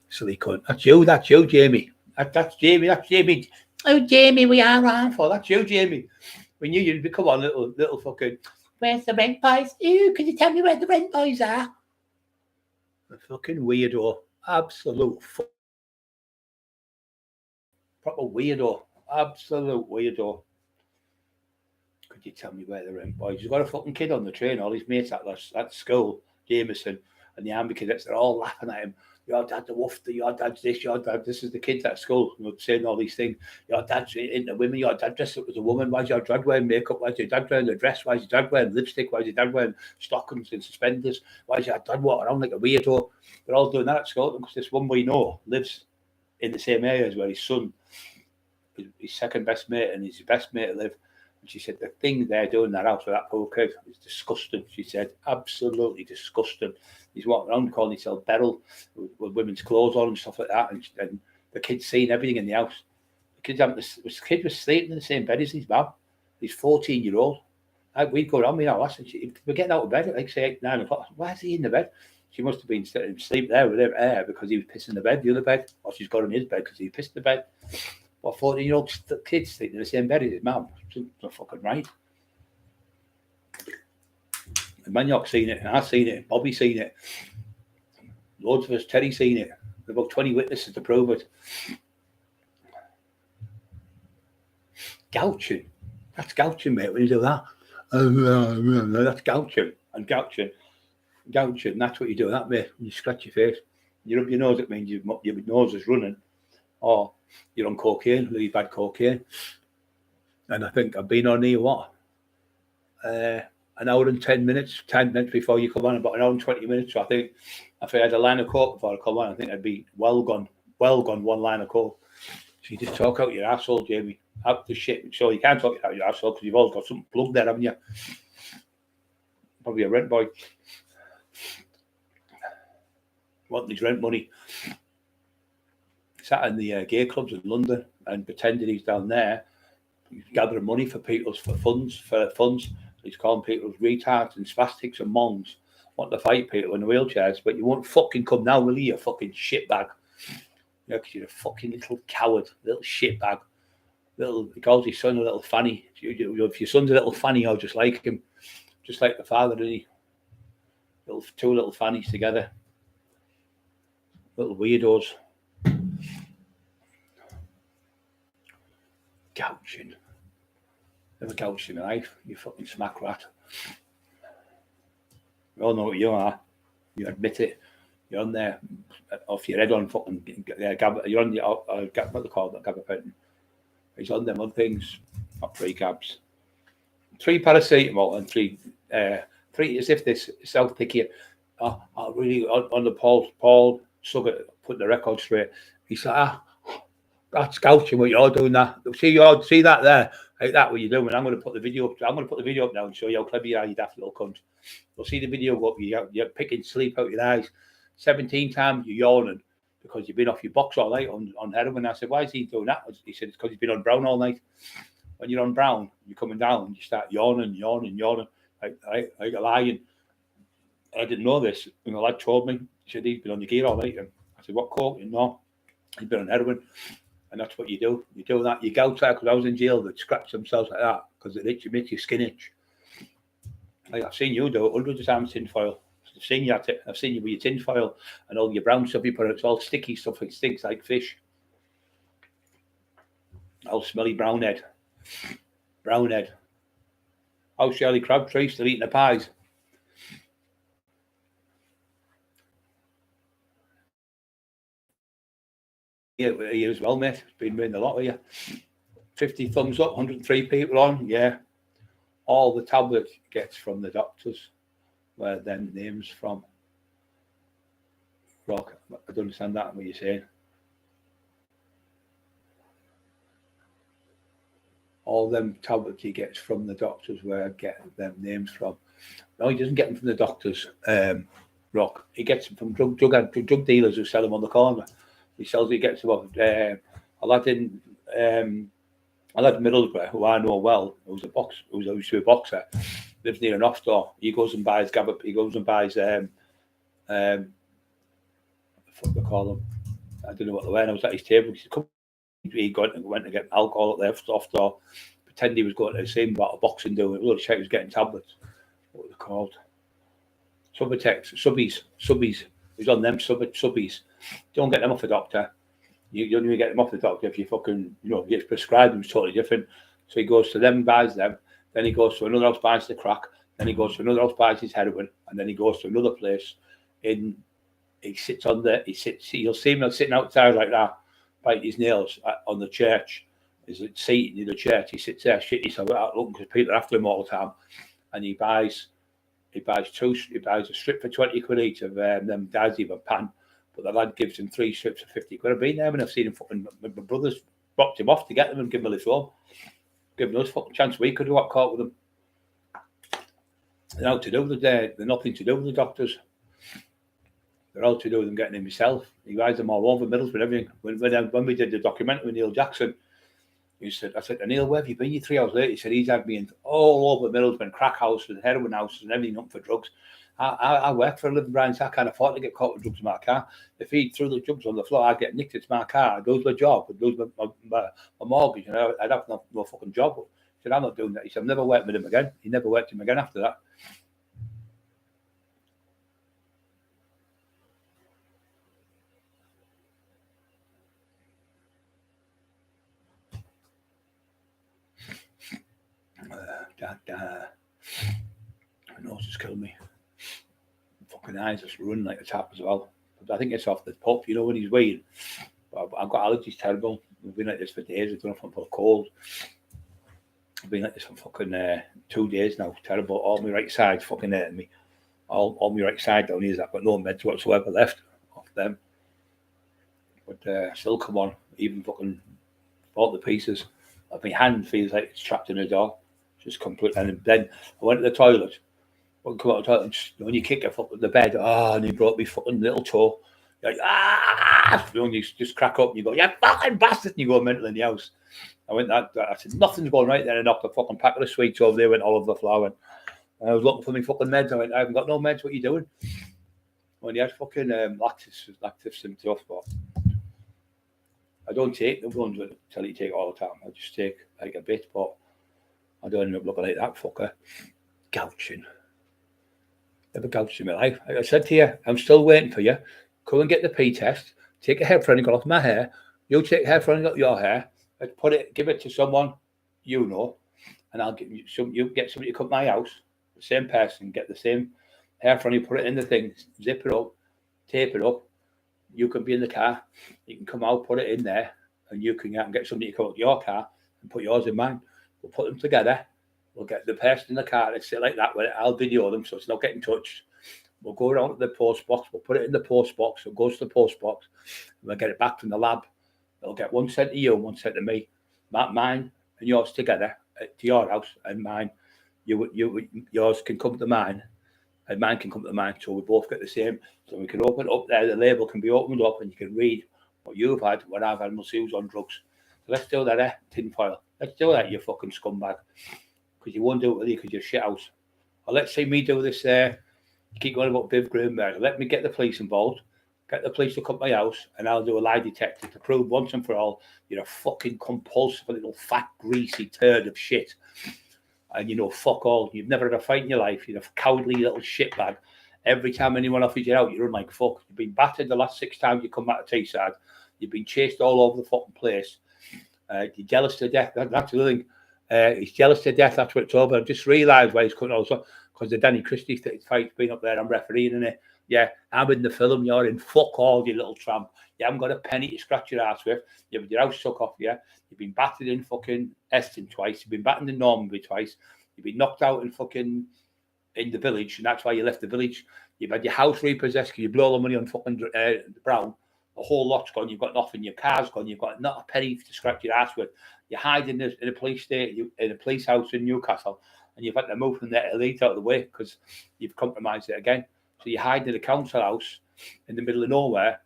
Silly cunt. That's you, Jamie. That's Jamie. Oh, Jamie, we are on for. That's you, Jamie. We knew you'd come on, little fucking. Where's the rent boys? Ooh, can you tell me where the rent boys are? The fucking weirdo. Absolute proper weirdo. Absolute weirdo. Could you tell me where the rent boys? You've got a fucking kid on the train, all his mates at school, Jameson, and the army cadets, they're all laughing at him. Your dad the woofter, your dad's this, your dad, this is the kids at school, saying all these things. Your dad's into women, your dad dressed up as a woman, why's your dad wearing makeup, why's your dad wearing a dress, why's your dad wearing lipstick, why's your dad wearing stockings and suspenders, why's your dad walking around like a weirdo? They're all doing that at school because this one we know lives in the same area as where his son, his second best mate and his best mate live. And she said, the thing they're doing that house with that poor kid is disgusting. She said, absolutely disgusting. He's walking around calling himself Beryl with women's clothes on and stuff like that. And the kid's seeing everything in the house. The kid was sleeping in the same bed as his mum. He's 14-year-old. We'd go around, us, and we're getting out of bed at like, say, 8, 9 o'clock. Why is he in the bed? She must have been asleep there with her because he was pissing the bed, the other bed. Or she's got in his bed because he pissed the bed. What 14-year-old kid sleeping in the same bed as his mum? It's not fucking right. And Maniac's seen it, and I've seen it, Bobby's seen it. Loads of us, Terry's seen it. There's about 20 witnesses to prove it. Gouching. That's gouching, mate, when you do that. That's gouching. And gouching, that's what you do, that, mate. When you scratch your face, you rub your nose, it means your nose is running. Or you're on cocaine, really bad cocaine. And I think I've been on here, an hour and 10 minutes before you come on, about an hour and 20 minutes. So I think if I had a line of coke before I come on, I think I'd be well gone one line of coke. So you just talk out your asshole, Jamie. Out the shit. So you can't talk out your asshole because you've always got something plugged there, haven't you? Probably a rent boy. Wanting his rent money. Sat in the gay clubs in London and pretended he's down there gathering money for funds. He's calling people retards and spastics and mongs, want to fight people in wheelchairs, but you won't fucking come now, will you fucking shitbag? Yeah, because you're a fucking little coward, little shitbag. He calls his son a little fanny. If your son's a little fanny, I'll just like him. Just like the father, isn't he? Two little fannies together. Little weirdos. Gouching. Never gouched in your life, you fucking smack rat. We all know what you are. You admit it. You're on there, off your head on fucking. You're on your what they call it, gabapentin. He's on them other things. Not 3 cabs. 3 paracetamol and 3 as if this South pick here. Really on the Paul Sugar put the record straight. He's like, that's gouching what you're doing. That see that there, like that what you're doing. I'm going to put the video up. I'm going to put the video up now and show you how clever you are, you daft little cunt. You'll see the video go up. You're picking sleep out your eyes. 17 times you're yawning because you've been off your box all night on heroin. I said, why is he doing that? He said, it's because he's been on brown all night. When you're on brown, you're coming down, you start yawning, like a lion. I didn't know this. And the lad told me, he said, he's been on the gear all night. And I said, what coke? No, he's been on heroin. And that's what you do. You do that. You gouge out, because I was in jail, that scratch themselves like that because it makes your skin itch. Like I've seen you do it hundreds of times, tinfoil. I've seen you at it. I've seen you with your tinfoil and all your brown stuff you put. It's all sticky stuff. It stinks like fish. All smelly brown head. How's Shirley Crabtree still eating the pies? Yeah, you as well, mate. Been winning a lot of you. 50 thumbs up, 103 people on. Yeah. All the tablets gets from the doctors. Where them names from? Rock. I don't understand that, what you're saying. all them tablets he gets from the doctors, where I get them names from. No, he doesn't get them from the doctors, Rock. He gets them from drug dealers who sell them on the corner. He gets them off a lad in Middlesbrough, who I know well, who used to be a boxer, lives near an off store. He goes and buys what the fuck they call them. I don't know what they were. I was at his table. He went to get alcohol at their off store, pretend he was going to see him about a boxing deal. It was check he was getting tablets. What were they called? Subbies. He's on them subbies. Don't get them off a doctor. You don't even get them off the doctor if you fucking, get prescribed them. It's totally different. So he goes to them, buys them. Then he goes to another house, buys the crack. Then he goes to another house, buys his heroin. And then he goes to another place. You'll see him sitting outside like that, biting his nails on the church. There's a seat near the church. He sits there, shit himself out, looking because people are after him all the time. And he buys a strip for 20 quid each of them Daziva pan. But the lad gives him 3 strips for 50 quid. I've been there when I've seen him fucking. My brothers dropped him off to get them and give him a lift home. Give him us fucking chance we could have got caught with them. They're out to do with they're nothing to do with the doctors. They're all to do with them getting him himself. He rides them all over Middlesbrough and everything. When we did the documentary with Neil Jackson, I said to Neil, where have you been? You 3 hours later. He said he's had me in all over Middlesbrough, crack houses, heroin houses, and everything up for drugs. I work for a living, Brian, so I can't afford to get caught with drugs in my car. If he threw the drugs on the floor, I'd get nicked. It's my car. I'd lose my job. I'd lose my mortgage. I'd have no fucking job. He said, I'm not doing that. He said, I've never worked with him again. He never worked with him again after that. My nose just killed me. Fucking eyes just run like a tap as well. But I think it's off the pup, when he's weeing. But I've got allergies, terrible. I've been like this for days. I don't know if I'm full of cold. I've been like this for fucking 2 days now. Terrible. All my right side fucking hurting me. All my right side down here. I've got no meds whatsoever left off them. But still come on. Even fucking bought the pieces. My hand feels like it's trapped in a door. Just complete. And then I went to the toilet. Come out of the toilet, when you kick your foot with the bed, and he brought me fucking little toe. You're like, you just crack up and you go, yeah, fucking bastard, and you go mental in the house. I said, nothing's going right there. I knocked a fucking packet of sweets over there, went all over the floor. And I was looking for my fucking meds. I went, I haven't got no meds, what are you doing? When you had fucking lactis and stuff, but I don't take the ones that tell you to take all the time. I just take like a bit, but I don't end up looking like that fucker. Gouching. Never gouged in my life. Like I said to you, I'm still waiting for you. Come and get the P test. Take a hair follicle off my hair. You take a hair follicle off your hair. Let's give it to someone and I'll give you some. You get somebody to come to my house. The same person, get the same hair follicle, put it in the thing, zip it up, tape it up. You can be in the car. You can come out, put it in there, and you can get somebody to come out to your car and put yours in mine. We'll put them together. We'll get the person in the car and sit like that with it. I'll video them so it's not getting touched. We'll go around to the post box. We'll put it in the post box. It goes to the post box. We'll get it back from the lab. They'll get 1 sent to you, 1 sent to me. Mine and yours together to your house, and mine. Yours can come to mine, and mine can come to mine. So we both get the same. So we can open it up there. The label can be opened up, and you can read what you've had, what I've had, and we'll see who's on drugs. So let's do that, tinfoil. Let's do that, you fucking scumbag. Because you won't do it with you because you're shit house. Or let's say me do this there. You keep going about Viv Graham murder. Let me get the police involved. Get the police to come to my house and I'll do a lie detector to prove once and for all you're a fucking compulsive little fat, greasy turd of shit. And fuck all. You've never had a fight in your life. You're a cowardly little shitbag. Every time anyone offers you out, you run like fuck. You've been battered the last 6 times you come back to Teesside. You've been chased all over the fucking place. You're jealous to death. That's the thing. He's jealous to death. That's what it's over. I've just realised why he's coming also because the Danny Christie fight's been up there. I'm refereeing it. Yeah, I'm in the film. You're in. Fuck all, you little tramp. You haven't got a penny to scratch your ass with. You've had your house took off you. You've been battered in fucking Eston twice. You've been battered in Normanby twice. You've been knocked out in the village, and that's why you left the village. You've had your house repossessed because you blew all the money on fucking Brown. a whole lot's gone. You've got nothing. Your car's gone. You've got not a penny to scratch your ass with. You're hiding in a police house in Newcastle, and you've had to move from there to Leeds out of the way because you've compromised it again. So you're hiding in a council house in the middle of nowhere,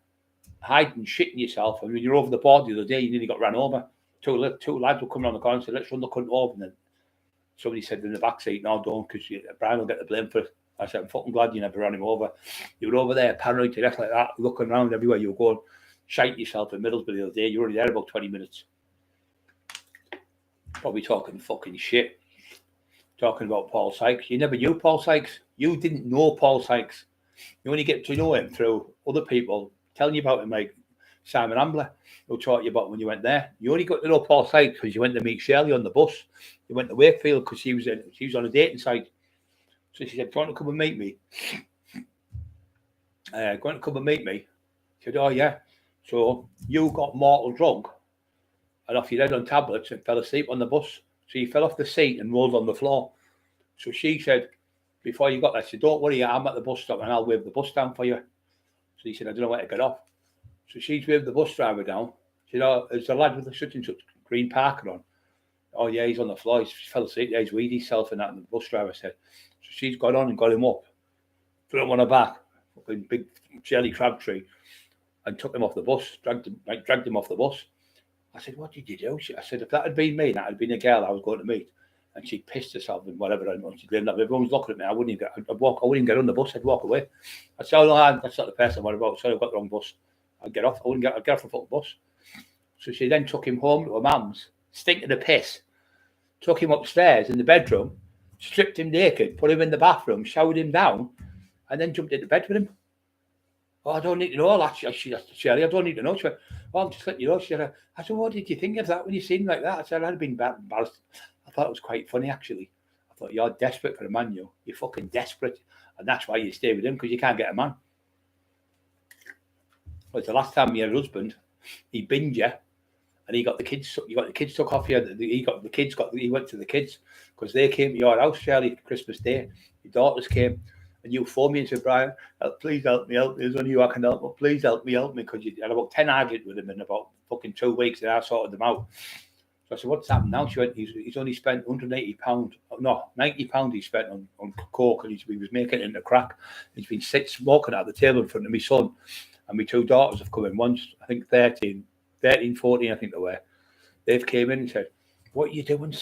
hiding, shitting yourself. And when you're over the border the other day, you nearly got ran over. Two lads were coming on the corner and said, let's run the cunt over. And then somebody said in the back seat, no, don't, because Brian will get the blame for it. I said, I'm fucking glad you never ran him over. You were over there, paranoid to death like that, looking around everywhere you were going, shite yourself in Middlesbrough the other day. You were only there about 20 minutes. Probably talking fucking shit. Talking about Paul Sykes. You never knew Paul Sykes. You didn't know Paul Sykes. You only get to know him through other people telling you about him, like Simon Ambler, who taught you about when you went there. You only got to know Paul Sykes because you went to meet Shirley on the bus. You went to Wakefield because she was on a dating site. So she said, do you want to come and meet me? Going to come and meet me? She said, oh, yeah. So you got mortal drunk and off your head on tablets and fell asleep on the bus. So you fell off the seat and rolled on the floor. So she said, before you got there, she said, don't worry, I'm at the bus stop and I'll wave the bus down for you. So he said, I don't know where to get off. So she's waved the bus driver down. She said, oh, there's a lad with a such and such green parker on. Oh, yeah, he's on the floor. He fell asleep. Yeah, he's weed himself and that. And the bus driver said, so she's got on and got him up, put him on her back, fucking big jelly crab tree, and took him off the bus, dragged him off the bus. I said, what did you do? I said, if that had been me, that had been a girl I was going to meet. And she pissed herself and whatever. And she blamed that. Everyone was looking at me. I wouldn't get on the bus. I'd walk away. I'd say, oh, no, that's not the person I want about. Sorry, I've got the wrong bus. I'd get off. I'd get off the fucking bus. So she then took him home to her mum's, stinking of piss, took him upstairs in the bedroom, stripped him naked, put him in the bathroom, showered him down, and then jumped into bed with him. Oh, I don't need to know all that, Shirley. I don't need to know. She went, oh, I'm just letting you know. She said, I said, what did you think of that when you seen like that? I said, I'd have been embarrassed. I thought it was quite funny, actually. I thought, you're desperate for a man, you're fucking desperate. And that's why you stay with him, because you can't get a man. But the last time you had a husband, he binned you, and he got the kids took off you. He went to the kids, because they came to your house, Shirley, Christmas Day. Your daughters came, and you phoned me and said, Brian, please help me. There's only you I can help, but please help me, because you had about 10 arguments with him in about fucking 2 weeks, and I sorted them out. So I said, what's happened now? She went, he's only spent £180. No, £90 he spent on coke, and he was making it into crack. He's been smoking at the table in front of my son, and my 2 daughters have come in once, I think 13, 14, I think they were. They've came in and said, what are you doing?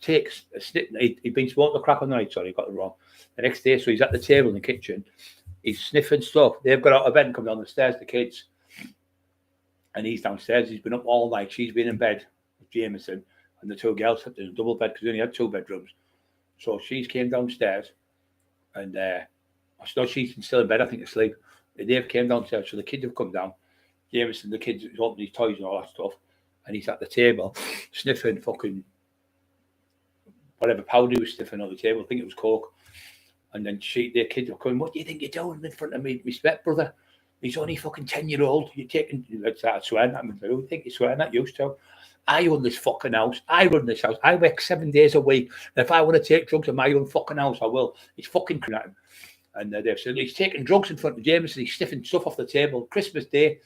Take a snip. He'd been smoking the crack on the night, sorry, got it wrong. The next day, so he's at the table in the kitchen, he's sniffing stuff. They've got out of bed and come down the stairs, the kids, and he's downstairs. He's been up all night. She's been in bed with Jameson, and the 2 girls slept in a double bed because they only had 2 bedrooms. So she's came downstairs, and I know she's still in bed, I think, asleep. Dave came downstairs, so the kids have come down. Jameson, the kids, he's opened his toys and all that stuff, and he's at the table sniffing fucking whatever powder he was sniffing on the table. I think it was coke. And then the kids were coming, what do you think you're doing in front of me, my stepbrother? He's only fucking 10-year-old. You're taking, let's start swearing at him. I don't think you're swearing at used to. I own this fucking house. I run this house. I work 7 days a week. And if I want to take drugs in my own fucking house, I will. He's fucking crying at him. And they've said, he's taking drugs in front of Jameson. He's sniffing stuff off the table. Christmas Day.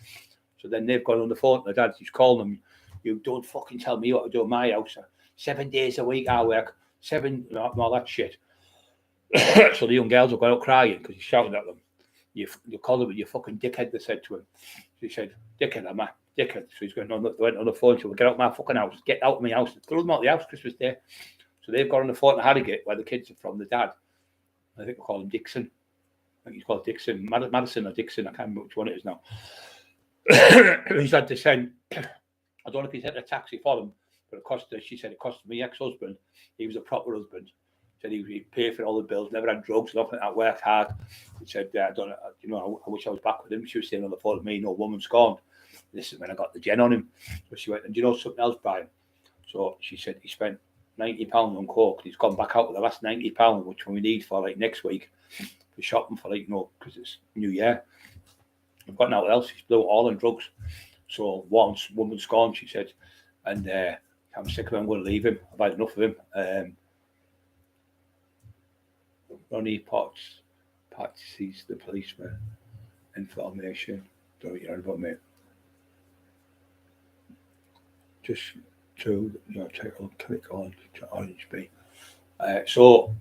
So then they've gone on the phone to the dad. He's calling them, you don't fucking tell me what to do in my house. 7 days a week I work. 7, all that shit. So the young girls have gone out crying because he's shouting at them. You call him, you fucking dickhead, they said to him. She said, dickhead, I'm a dickhead. So he's went on the phone. She said, well, get out of my fucking house. Get out of my house. Throw them out of the house Christmas Day. So they've gone on the phone to Harrogate, where the kids are from, the dad. I think we call him Dixon. I think he's called Dixon. Madison or Dixon. I can't remember which one it is now. He's had to send, I don't know if he sent a taxi for them, but she said it cost me ex-husband. He was a proper husband. Said he paid for all the bills, never had drugs, nothing. I worked hard. He said, I don't know, I wish I was back with him. She was saying on the phone to me, no woman scorned. This is when I got the gen on him. So she went, and do you know something else, Brian? So she said he spent £90 on coke. He's gone back out with the last £90, which we need for like next week for shopping for like, because it's New Year. I've got nothing else. He's blew it all on drugs. So once, woman scorned, she said, and I'm sick of him. I'm going to leave him. I've had enough of him. Ronnie Potts sees the policeman information. Don't you know about me? just to take a click on to Orange Bay. So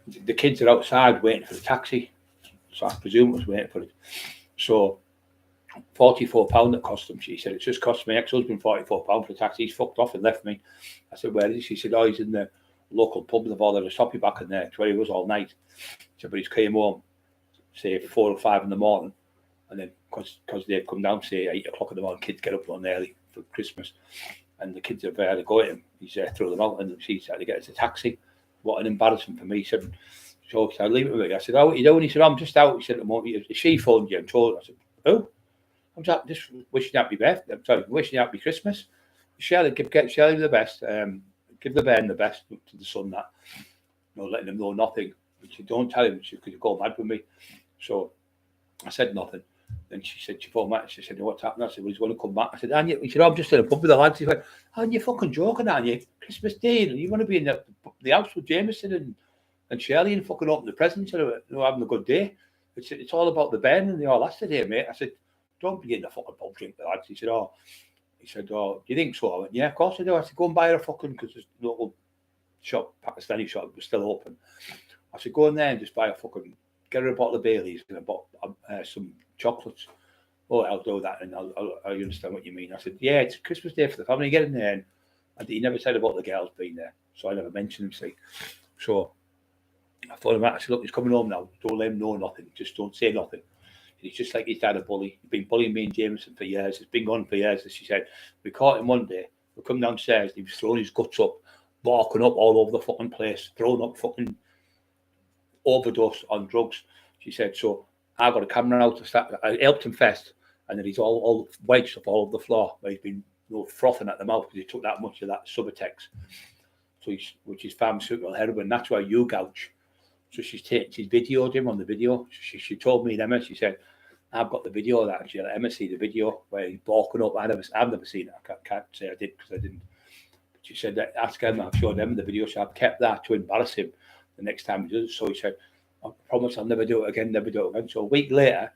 the kids are outside waiting for the taxi. So I presume it was waiting for it. So £44 it cost them. She said, it's just cost my ex-husband £44 for the taxi. He's fucked off and left me. I said, where is he? She said, oh, he's in the local pub. They've ordered a soppy back in there. It's where he was all night. She said, but he's came home, say, 4 or 5 in the morning. And then, because they've come down, say, 8 o'clock in the morning, kids get up on early for Christmas. And the kids have had to go at him. He's threw them out and she's had to get us a taxi. What an embarrassment for me. He said, so I leave it with me. I said, oh, what are you doing? He said, I'm just out. He said, she phoned you and told her. I said, oh, I'm just wishing you happy birthday. I'm sorry, wishing you happy Christmas. Shirley, get Shirley the best. Give the bairn the best to the son that. Letting him know nothing. But she don't tell him because you go mad with me. So I said nothing. Then she phoned back. She said, what's happening? I said, well, he's going to come back. I said, aren't you? He said, I'm just in a pub with the lads. He went, aren't you fucking joking, aren't you? Christmas Day, and you want to be in the house with Jameson and Shirley and fucking open the presents and having a good day. It's all about the bairn and the all last day, mate. I said, don't be getting a fucking pub drink with the lads. He said, do you think so? I went, yeah, of course I do. I said, go and buy her a fucking, because there's local shop, Pakistani shop, was still open. I said, go in there and just buy a fucking, get her a bottle of Baileys and some chocolates. Oh, I'll do that, and I understand what you mean. I said, yeah, it's Christmas Day for the family. Get in there. And he never said about the girls being there, so I never mentioned him. See, so I thought him out. I said, look, he's coming home now. Don't let him know nothing. Just don't say nothing. And he's just like his dad, a bully. He's been bullying me and Jameson for years. It's been going for years. As she said, we caught him one day. We come downstairs. And he was throwing his guts up, barking up all over the fucking place, throwing up fucking overdose on drugs. She said, so I got a camera out to start. I helped him first. And then he's all wedged up all over the floor where he's been frothing at the mouth because he took that much of that Subutex, which is pharmaceutical heroin. That's why you gouge. So she's videoed him on the video. She told me, Emma, she said, I've got the video of that. She let Emma see the video where he's balking up. I've never seen it. I can't say I did because I didn't. But she said, ask Emma. I've showed Emma the video. So I've kept that to embarrass him the next time he does it. So he said, I promise I'll never do it again, never do it again. So a week later,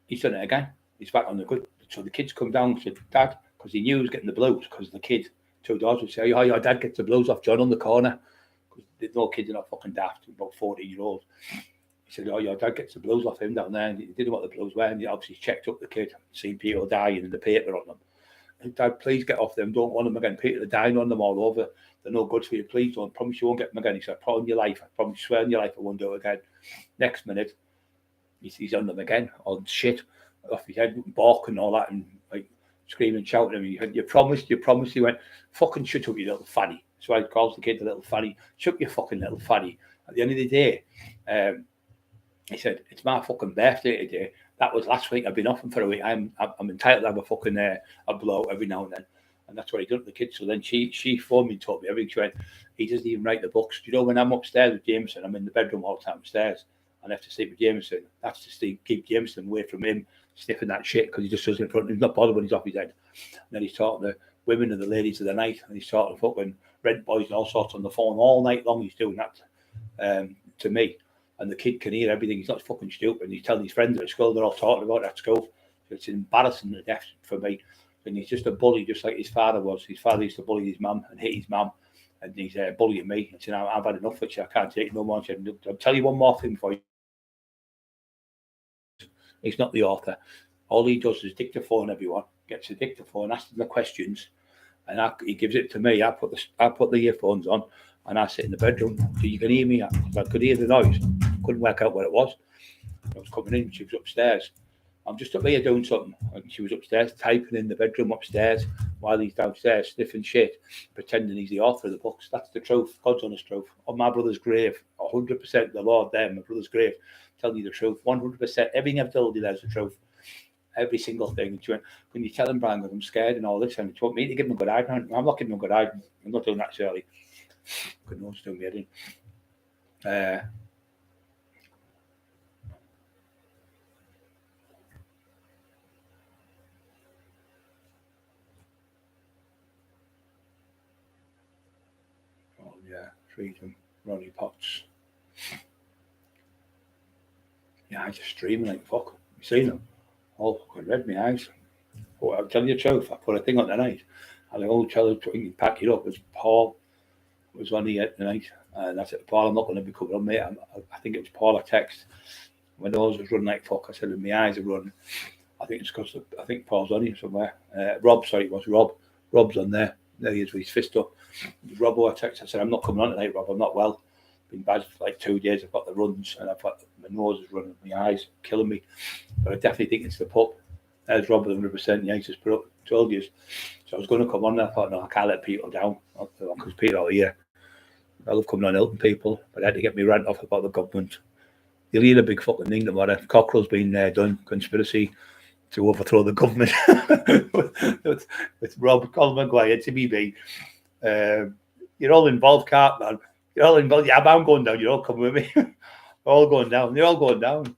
he's done it again. He's back on the good. So the kids come down and said, Dad, because he knew he was getting the blues, because the kid, 2 daughters would say, oh, your dad gets the blues off John on the corner. Because there's no kids are not fucking daft, about 14-year-old. He said, oh, your dad gets the blues off him down there. And he didn't know what the blues were. And he obviously checked up the kid, seen people dying in the paper on them. And Dad, please get off them. Don't want them again. People are dying on them all over. They're no good for you. Please don't. I promise you won't get them again. He said, I promise your life. I promise, swear on your life I won't do it again. Next minute, he's on them again, on shit. Off his head, barking and all that, and like screaming, shouting at me. You promised. He went, fucking shut up, you little fanny. So I calls the kid a little fanny. Shut your fucking little fanny. At the end of the day, he said, it's my fucking birthday today. That was last week. I've been off him for a week. I'm entitled to have a fucking a blow every now and then. And that's what he done to the kids. So then she phoned me and told me everything. She went, he doesn't even write the books. Do you know, when I'm upstairs with Jameson, I'm in the bedroom all the time upstairs. And I have to sleep with Jameson. That's to keep Jameson away from him sniffing that shit, because he just does it in front of him. He's not bothered when he's off his head. And then he's talking to women and the ladies of the night, and he's talking to fucking rent boys and all sorts on the phone all night long. He's doing that to me. And the kid can hear everything. He's not fucking stupid. And he's telling his friends at school, they're all talking about it at school. So it's embarrassing to death for me. And he's just a bully, just like his father was. His father used to bully his mum and hit his mum. And he's bullying me. And said, I've had enough of it. I can't take it no more. I said, I'll tell you one more thing for you. He's not the author. All he does is dictaphone everyone, gets a dictaphone, asks them the questions, and he gives it to me. I put the earphones on, and I sit in the bedroom so you can hear me. I could hear the noise. Couldn't work out what it was. I was coming in. She was upstairs. I'm just up here doing something, and she was upstairs typing in the bedroom upstairs while he's downstairs sniffing shit, pretending he's the author of the books. That's the truth. God's honest truth. On my brother's grave, 100% the Lord there, my brother's grave, telling you the truth. 100%. Everything I've told you, there's the truth. Every single thing. And she went, when you tell him, Brian, that I'm scared and all this, and you want me to give him a good eye, I'm not giving him a good eye. I'm not doing that, Shirley. Good nose doing me head in. Oh, yeah, Freedom, Ronnie Potts. Yeah, I just streaming like fuck. You seen them? All fucking red my eyes. Oh, I'll tell you the truth. I put a thing on tonight. And the hotel you can pack it up. As Paul was on here tonight, and I said, Paul, I'm not going to be coming on, mate. I think it was Paul I text. My nose was running like fuck. I said, my eyes are running. I think it's because I think Paul's on here somewhere. Rob, sorry, it was Rob. Rob's on there. There he is with his fist up. Rob, I texted. I said, I'm not coming on tonight, Rob. I'm not well. Been bad for like 2 days. I've got the runs, and I've got my nose is running, my eyes killing me. But I definitely think it's the pup. There's Rob with 100%. Yeah, he just put up. Told you. So I was going to come on there. I thought, no, I can't let people down because people are here. I love coming on helping people, but I had to get me rant off about the government. You'll hear a big fucking thing tomorrow. Cockerill's been done, conspiracy to overthrow the government with Rob, Colin Maguire, CBD. You're all involved, Cart, man. You're all involved. Yeah, I'm going down. You're all coming with me. We're all going down. They're all going down.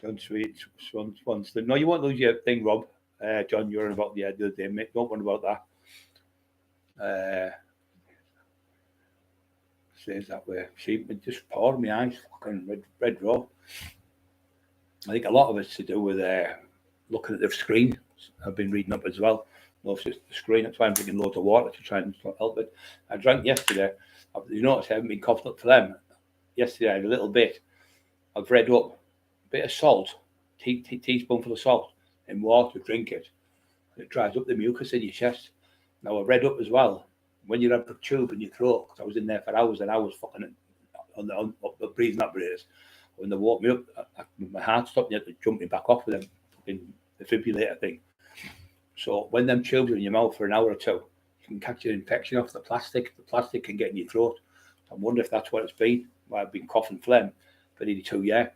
John Sweet, Swanston. No, you won't lose your thing, Rob. John, you're on about the other day, mate. Don't worry about that. Says that way. See, it just poured my eyes, fucking red raw. I think a lot of it's to do with looking at the screen. I've been reading up as well. No, it's just the screen. That's why I'm drinking loads of water to try and help it. I drank yesterday. You notice I haven't been coughing up for them. Yesterday I had a little bit. I've read up a bit of salt, teaspoonful of salt in water. Drink it. It dries up the mucus in your chest. Now I've read up as well. When you have the tube in your throat, because I was in there for hours and hours fucking on the breathing apparatus. When they woke me up, my heart stopped and I had to jump me back off with them fucking defibrillator thing. So when them tubes are in your mouth for an hour or two, you can catch an infection off the plastic. The plastic can get in your throat. I wonder if that's what it's been. Why I've been coughing phlegm for nearly 2 years.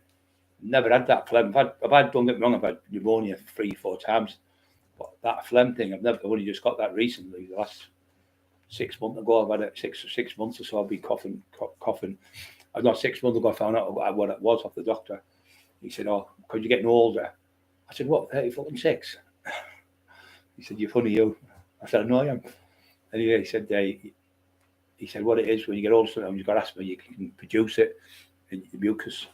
Never had that phlegm. Don't get me wrong, I've had pneumonia 3-4 times. But that phlegm thing, I've only just got that recently, the last 6 months ago. I've had it 6 months or so. I've been coughing. I got 6 months ago. I found out what it was off the doctor. He said, "Oh, because you're getting older." I said, "What? 36?" He said, "You're funny, you." I said, "No, I am." Anyway, he said, "What it is when you get older, sometimes you've got asthma. You can produce it in your mucus,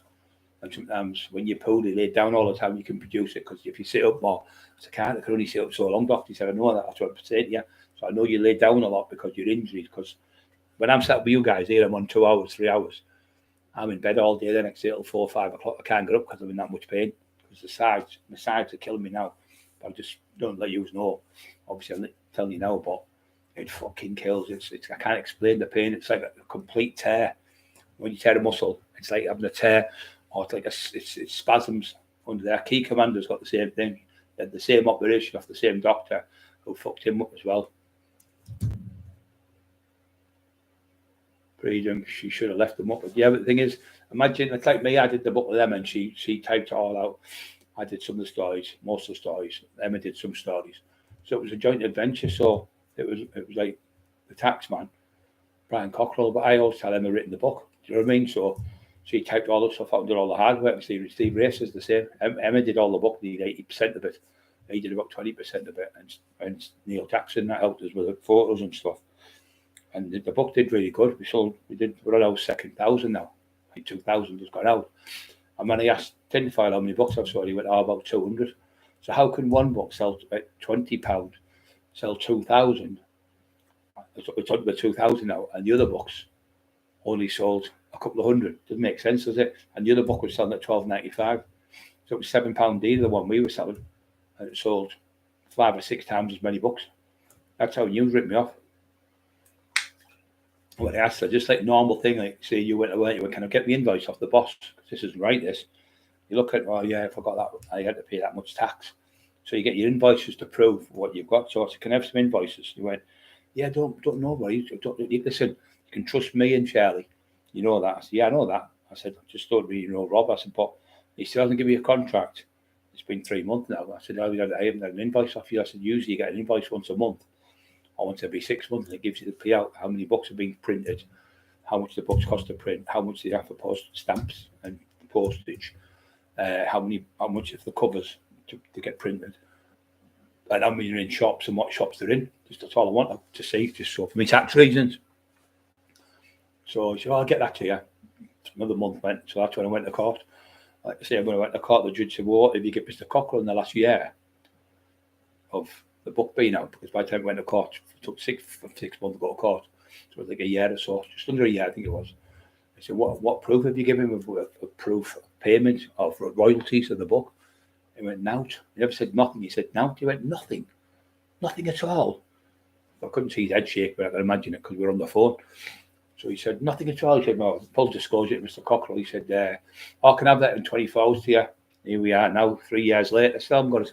and sometimes when you pull, you lay down all the time, you can produce it because if you sit up more, I can't. I can only sit up so long." Doctor, he said, "I know that. That's what I'm saying. Yeah." So I know you lay down a lot because your injuries. Because when I'm sat with you guys here, I'm on 2 hours, 3 hours. I'm in bed all day. The next day till 4 or 5 o'clock. I can't get up because I'm in that much pain. Because my sides are killing me now. But I just don't let you know. Obviously, I'm not telling you now, but it fucking kills. I can't explain the pain. It's like a complete tear. When you tear a muscle, it's like having a tear, or it's like it's spasms under there. Key Commander's got the same thing. They had the same operation off the same doctor who fucked him up as well. Freedom, she should have left them up. But yeah, but the thing is, imagine it's like me. I did the book with them, and she typed it all out. I did some of the stories, most of the stories. Emma did some stories, so it was a joint adventure. So it was like the tax man, Brian Cockerill. But I always tell Emma written the book. Do you know what I mean? So she typed all the stuff out and did all the hard work. Steve Race is the same. Emma did all the book, did 80% of it. He did about 20% of it, and Neil Jackson that helped us with the photos and stuff. And the book did really good. We're on our second 1,000 now. Like 2,000 has gone out. And when I asked Tinfoil how many books I've sold, he went, about 200. So how can one book sell at £20, sell 2,000? It's under 2,000 now, and the other books only sold a couple of hundred. Doesn't make sense, does it? And the other book was selling at £12.95. So it was £7 deal, the one we were selling, and it sold 5 or 6 times as many books. That's how news ripped me off. What I asked her, just like normal thing, like say you went away, you went, "Can I get the invoice off the boss? Because this isn't right, this." You look at, "Oh yeah, I forgot that. I had to pay that much tax." So you get your invoices to prove what you've got. So I said, "Can I have some invoices?" You went, "Yeah, don't know, buddy. Listen, you can trust me and Charlie. You know that." I said, "Yeah, I know that." I said, "I just don't really know Rob." I said, "But he still hasn't given me a contract. It's been 3 months now." I said, "I haven't had an invoice off you." I said, "Usually you get an invoice once a month. Or once every 6 months, and it gives you the payout, how many books are being printed, how much the books cost to print, how much they have for post stamps and postage, how much of the covers to get printed, and how many are in shops and what shops they're in. That's all I want to see, just so for me tax reasons." So I said, "I'll get that to you." Another month went, so that's when I went to court. Like I say, when I went to court, the judge said, "Well, what if you get Mr. Cockerill in the last year of the book being out, because by the time we went to court, it took 6 months to go to court. So it was like a year or so, just under a year, I think it was. I said, what proof have you given him of proof of payment of royalties of the book? He went, nout. He never said nothing. He said, nout. He went, nothing. Nothing at all. I couldn't see his head shake, but I could imagine it because we were on the phone. So he said, nothing at all. He said, well, full disclosure to Mr. Cockerill. He said, I can have that in 24 hours to you. Here we are now, 3 years later. Still haven't got it.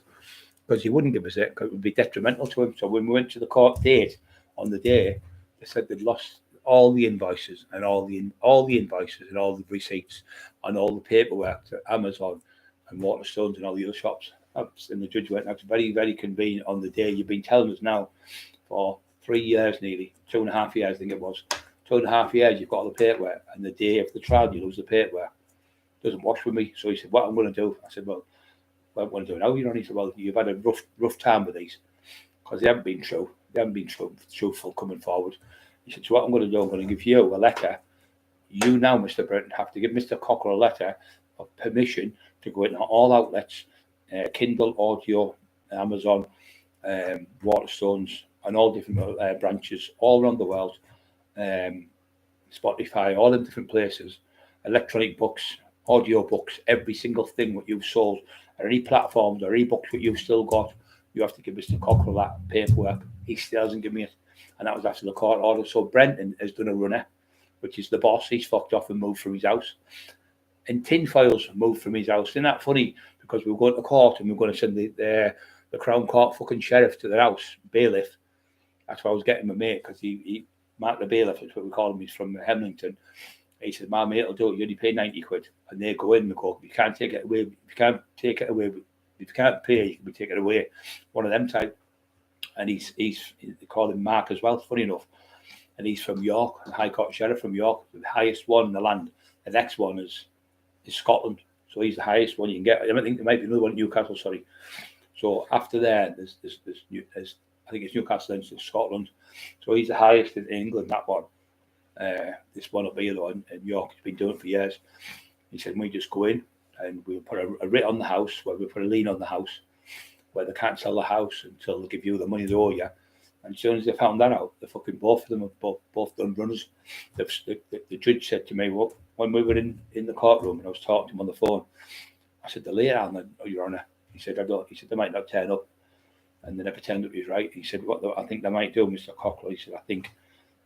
Because he wouldn't give us it, because it would be detrimental to him. So when we went to the court date on the day, they said they'd lost all the invoices and all the invoices and all the receipts and all the paperwork to Amazon and Waterstones and all the other shops. And the judge went, that's very, very convenient on the day. You've been telling us now for 3 years nearly, 2.5 years, I think it was. 2.5 years, you've got all the paperwork, and the day of the trial, you lose the paperwork. Doesn't wash with me. So he said, what I'm going to do? I said, well, what I'm going to do now? You know, he said, well, you've had a rough time with these because they haven't been true. They haven't been truthful coming forward. He said, so what I'm going to do, I'm going to give you a letter. You now, Mr. Brenton, have to give Mr. Cockerill a letter of permission to go into all outlets, Kindle, audio, Amazon, Waterstones, and all different branches all around the world, Spotify, all in different places, electronic books, audio books, every single thing that you've sold, or any platforms or any books that you've still got, you have to give Mr. Cockerill that paperwork. He still hasn't given me it. And that was after the court order. So Brenton has done a runner, which is the boss. He's fucked off and moved from his house. And tinfoils moved from his house. Isn't that funny? Because we were going to court and we were going to send the Crown Court fucking sheriff to their house, bailiff. That's why I was getting my mate, because he Mark the bailiff, that's what we call him. He's from Hemlington. He said, my mate will do it. You only pay 90 quid. And they go in and go, you can't take it away. If you can't take it away, if you can't pay, you can be taken away. One of them type. And they call him Mark as well, funny enough. And he's from York, the High Court Sheriff from York, the highest one in the land. The next one is Scotland. So he's the highest one you can get. I think there might be another one in Newcastle, sorry. So after there, there's I think it's Newcastle and Scotland. So he's the highest in England, that one. This one up here, though, in York, he's been doing it for years. He said, we just go in and we'll put a writ on the house, where we put a lien on the house, where they can't sell the house until they give you the money they owe you. And as soon as they found that out, the fucking both of them have both done runners. The judge said to me, well, when we were in the courtroom and I was talking to him on the phone, I said, the later on, Your Honour, he said, they might not turn up. And they never turned up, he's right. He said, what I think they might do, Mr. Cockerill, he said, I think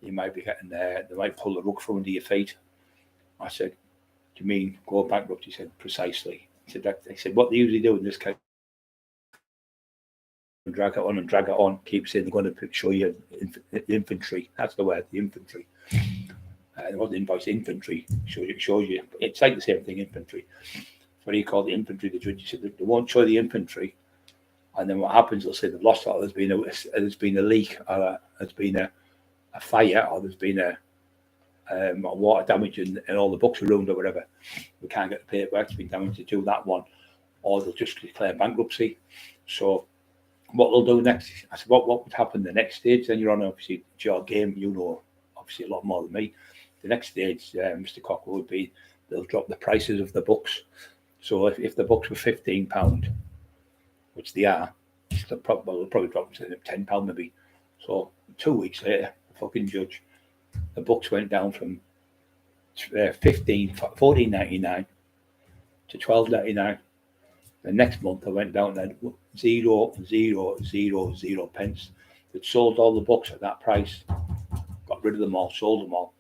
you might be getting there, they might pull the rug from under your feet. I said, do you mean go bankrupt? He said, precisely. He said, what they usually do in this case, drag it on, keep saying they're going to show you infantry. That's the word, the infantry. It wasn't invoice, infantry. Shows you. It's like the same thing, infantry. What he called the infantry, the judge said they won't show the infantry. And then what happens, they'll say they've lost it, or there's been a leak, or there's been a fire, or there's been a water damage and all the books are ruined or whatever. We can't get the paperwork, it's been damaged to do that one. Or they'll just declare bankruptcy. So what they'll do next, I said, what would happen the next stage? Then Your Honour, obviously, it's your game, you know, obviously a lot more than me. The next stage, Mr. Cockerill, would be they'll drop the prices of the books. So if the books were £15, which they are, they'll probably drop to £10 maybe. So 2 weeks later, the fucking judge, the books went down from $14.99 to $12.99. The next month I went down to 0.000 pence. They'd sold all the books at that price, got rid of them all, sold them all,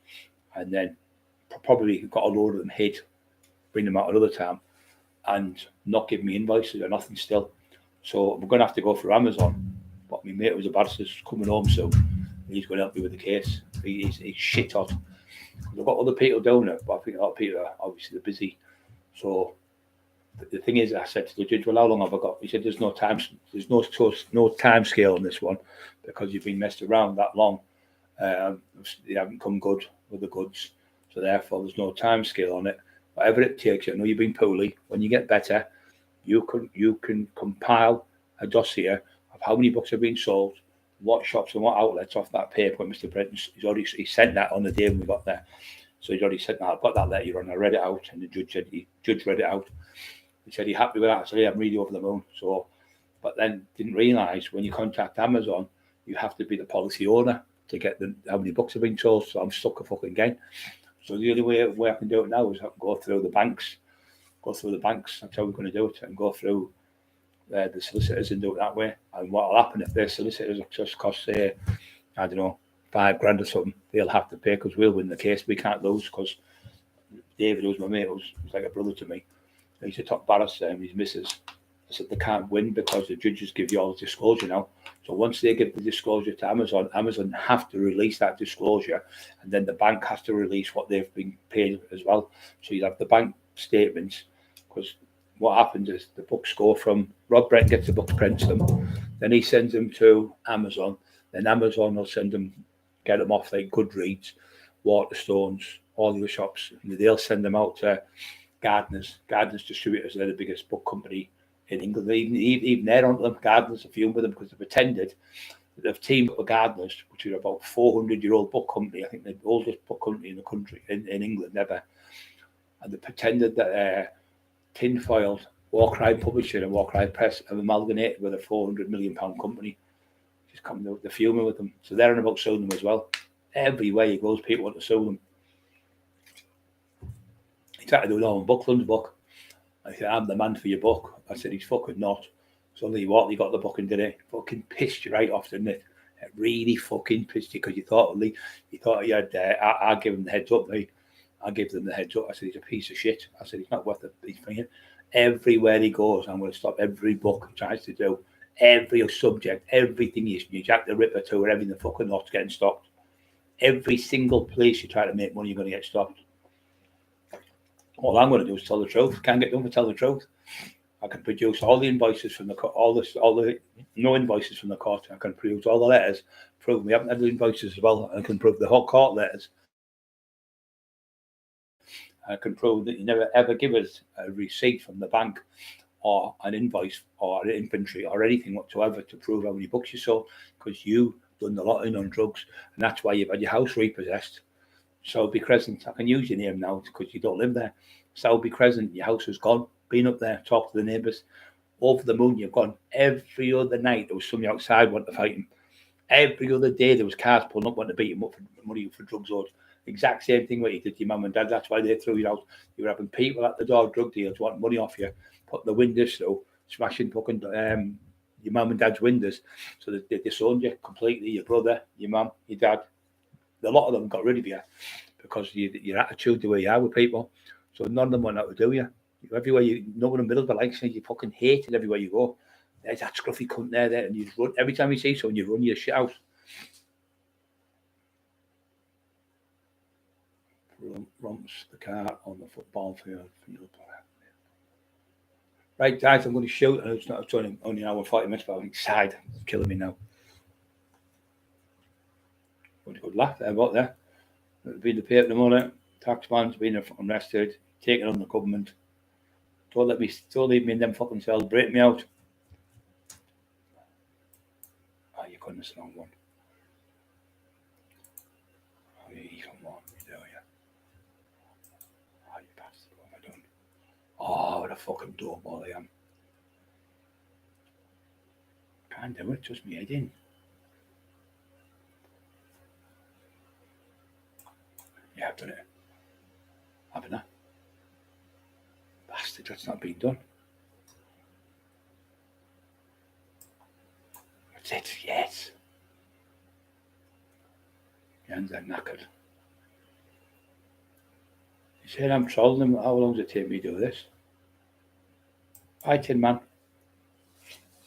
and then probably got a load of them hid, bring them out another time, and not give me invoices or nothing still. So we're going to have to go for Amazon. But my mate was a barrister, coming home soon. He's going to help me with the case. He's shit hot. I've got other people doing it, but I think a lot of people are obviously busy. So the thing is, I said to the judge, well, how long have I got? He said, there's no time scale on this one because you've been messed around that long. They haven't come good with the goods. So therefore, there's no time scale on it. Whatever it takes, I know you've been poorly. When you get better, you can compile a dossier of how many books have been sold, what shops and what outlets off that paper. Mr. Brenton, he sent that on the day when we got there. So he's already sent that. I've got that letter and I read it out, and the judge read it out. He said, "Are you happy with that?" I said, "Yeah, I'm really over the moon." So but then didn't realise when you contact Amazon, you have to be the policy owner to get how many books have been sold. So I'm stuck a fucking game. So the only way I can do it now is I can go through the banks. That's how we're going to do it, and go through the solicitors and do it that way. And what will happen if their solicitors just cost, say, I don't know, $5,000 or something, they'll have to pay because we'll win the case. We can't lose because David, who's my mate, was like a brother to me. He's a top barrister and his missus. I said they can't win because the judges give you all the disclosure now. So once they give the disclosure to Amazon, Amazon have to release that disclosure, and then the bank has to release what they've been paid as well. So you have the bank statements, because what happens is the books go from Rob Brent gets the books, prints them, then he sends them to Amazon. Then Amazon will get them off like Goodreads, Waterstones, all the shops, and they'll send them out to Gardner's distributors. They're the biggest book company in England. Even they're on them. Gardner's a few with them because they've pretended that they've teamed up with Gardner's, which is about 400-year-old book company. I think the oldest book company in the country, in England ever. And they pretended that tinfoiled Warcry Publishing and Warcry Press have amalgamated with a £400 million company. Just come to the fuming with them. So they're on about suing them as well. Everywhere he goes, people want to sue them. He tried to do Norman Buckland's book. I said, I'm the man for your book. I said, he's fucking not. So he got the book and did it. Fucking pissed you right off, didn't it? It really fucking pissed you because you thought he had, I gave him the heads up. I gave them the heads up. I said, he's a piece of shit. I said, he's not worth it. Everywhere he goes, I'm going to stop every book he tries to do. Every subject, everything you Jack the Ripper to, or everything, the fucking lot's getting stopped. Every single place you try to make money, you're going to get stopped. All I'm going to do is tell the truth. Can't get done for tell the truth. I can produce all the invoices from the court, no invoices from the court. I can produce all the letters, prove we haven't had the invoices as well. I can prove the whole court letters. I can prove that you never ever give us a receipt from the bank or an invoice or an inventory or anything whatsoever to prove how many books you sold, because you done the lotting on drugs, and that's why you've had your house repossessed. Selby Crescent, I can use your name now because you don't live there. Selby Crescent, your house is gone. Been up there, talked to the neighbours. Over the moon, you've gone. Every other night, there was somebody outside wanting to fight him. Every other day, there was cars pulling up wanting to beat him up for money for drug loads. Exact same thing what you did to your mum and dad. That's why they threw you out. You were having people at the door, drug dealers, wanting money off you, putting the windows through, smashing fucking your mum and dad's windows. So they disowned you completely. Your brother, your mum, your dad. A lot of them got rid of you because your attitude, the way you are with people. So none of them want out to do you. Everywhere no one in Middlesbrough likes you. You fucking hate it everywhere you go. There's that scruffy cunt there, and you just run. Every time you see someone, you run your shit out. Rumps the car on the football field. Right, guys, I'm going to shoot. It's only an hour and 40 minutes, but I'm excited. It's killing me now. What a good laugh there, what there? It'll be in the paper in the morning. Taxman's been arrested, taken on the government. Don't leave me in them fucking cells. Break me out. Oh, you couldn't have wrong one. Oh, come on, you do, yeah. Oh, you bastard, what have I done? Oh, what a fucking doorball I am. Can't do it, just me head in. Yeah, I've done it. Haven't I? Bastard, that's not been done. That's it, yes. Your hands are knackered. You said I'm trolling him. How long does it take me to do this? Hi, Tin Man.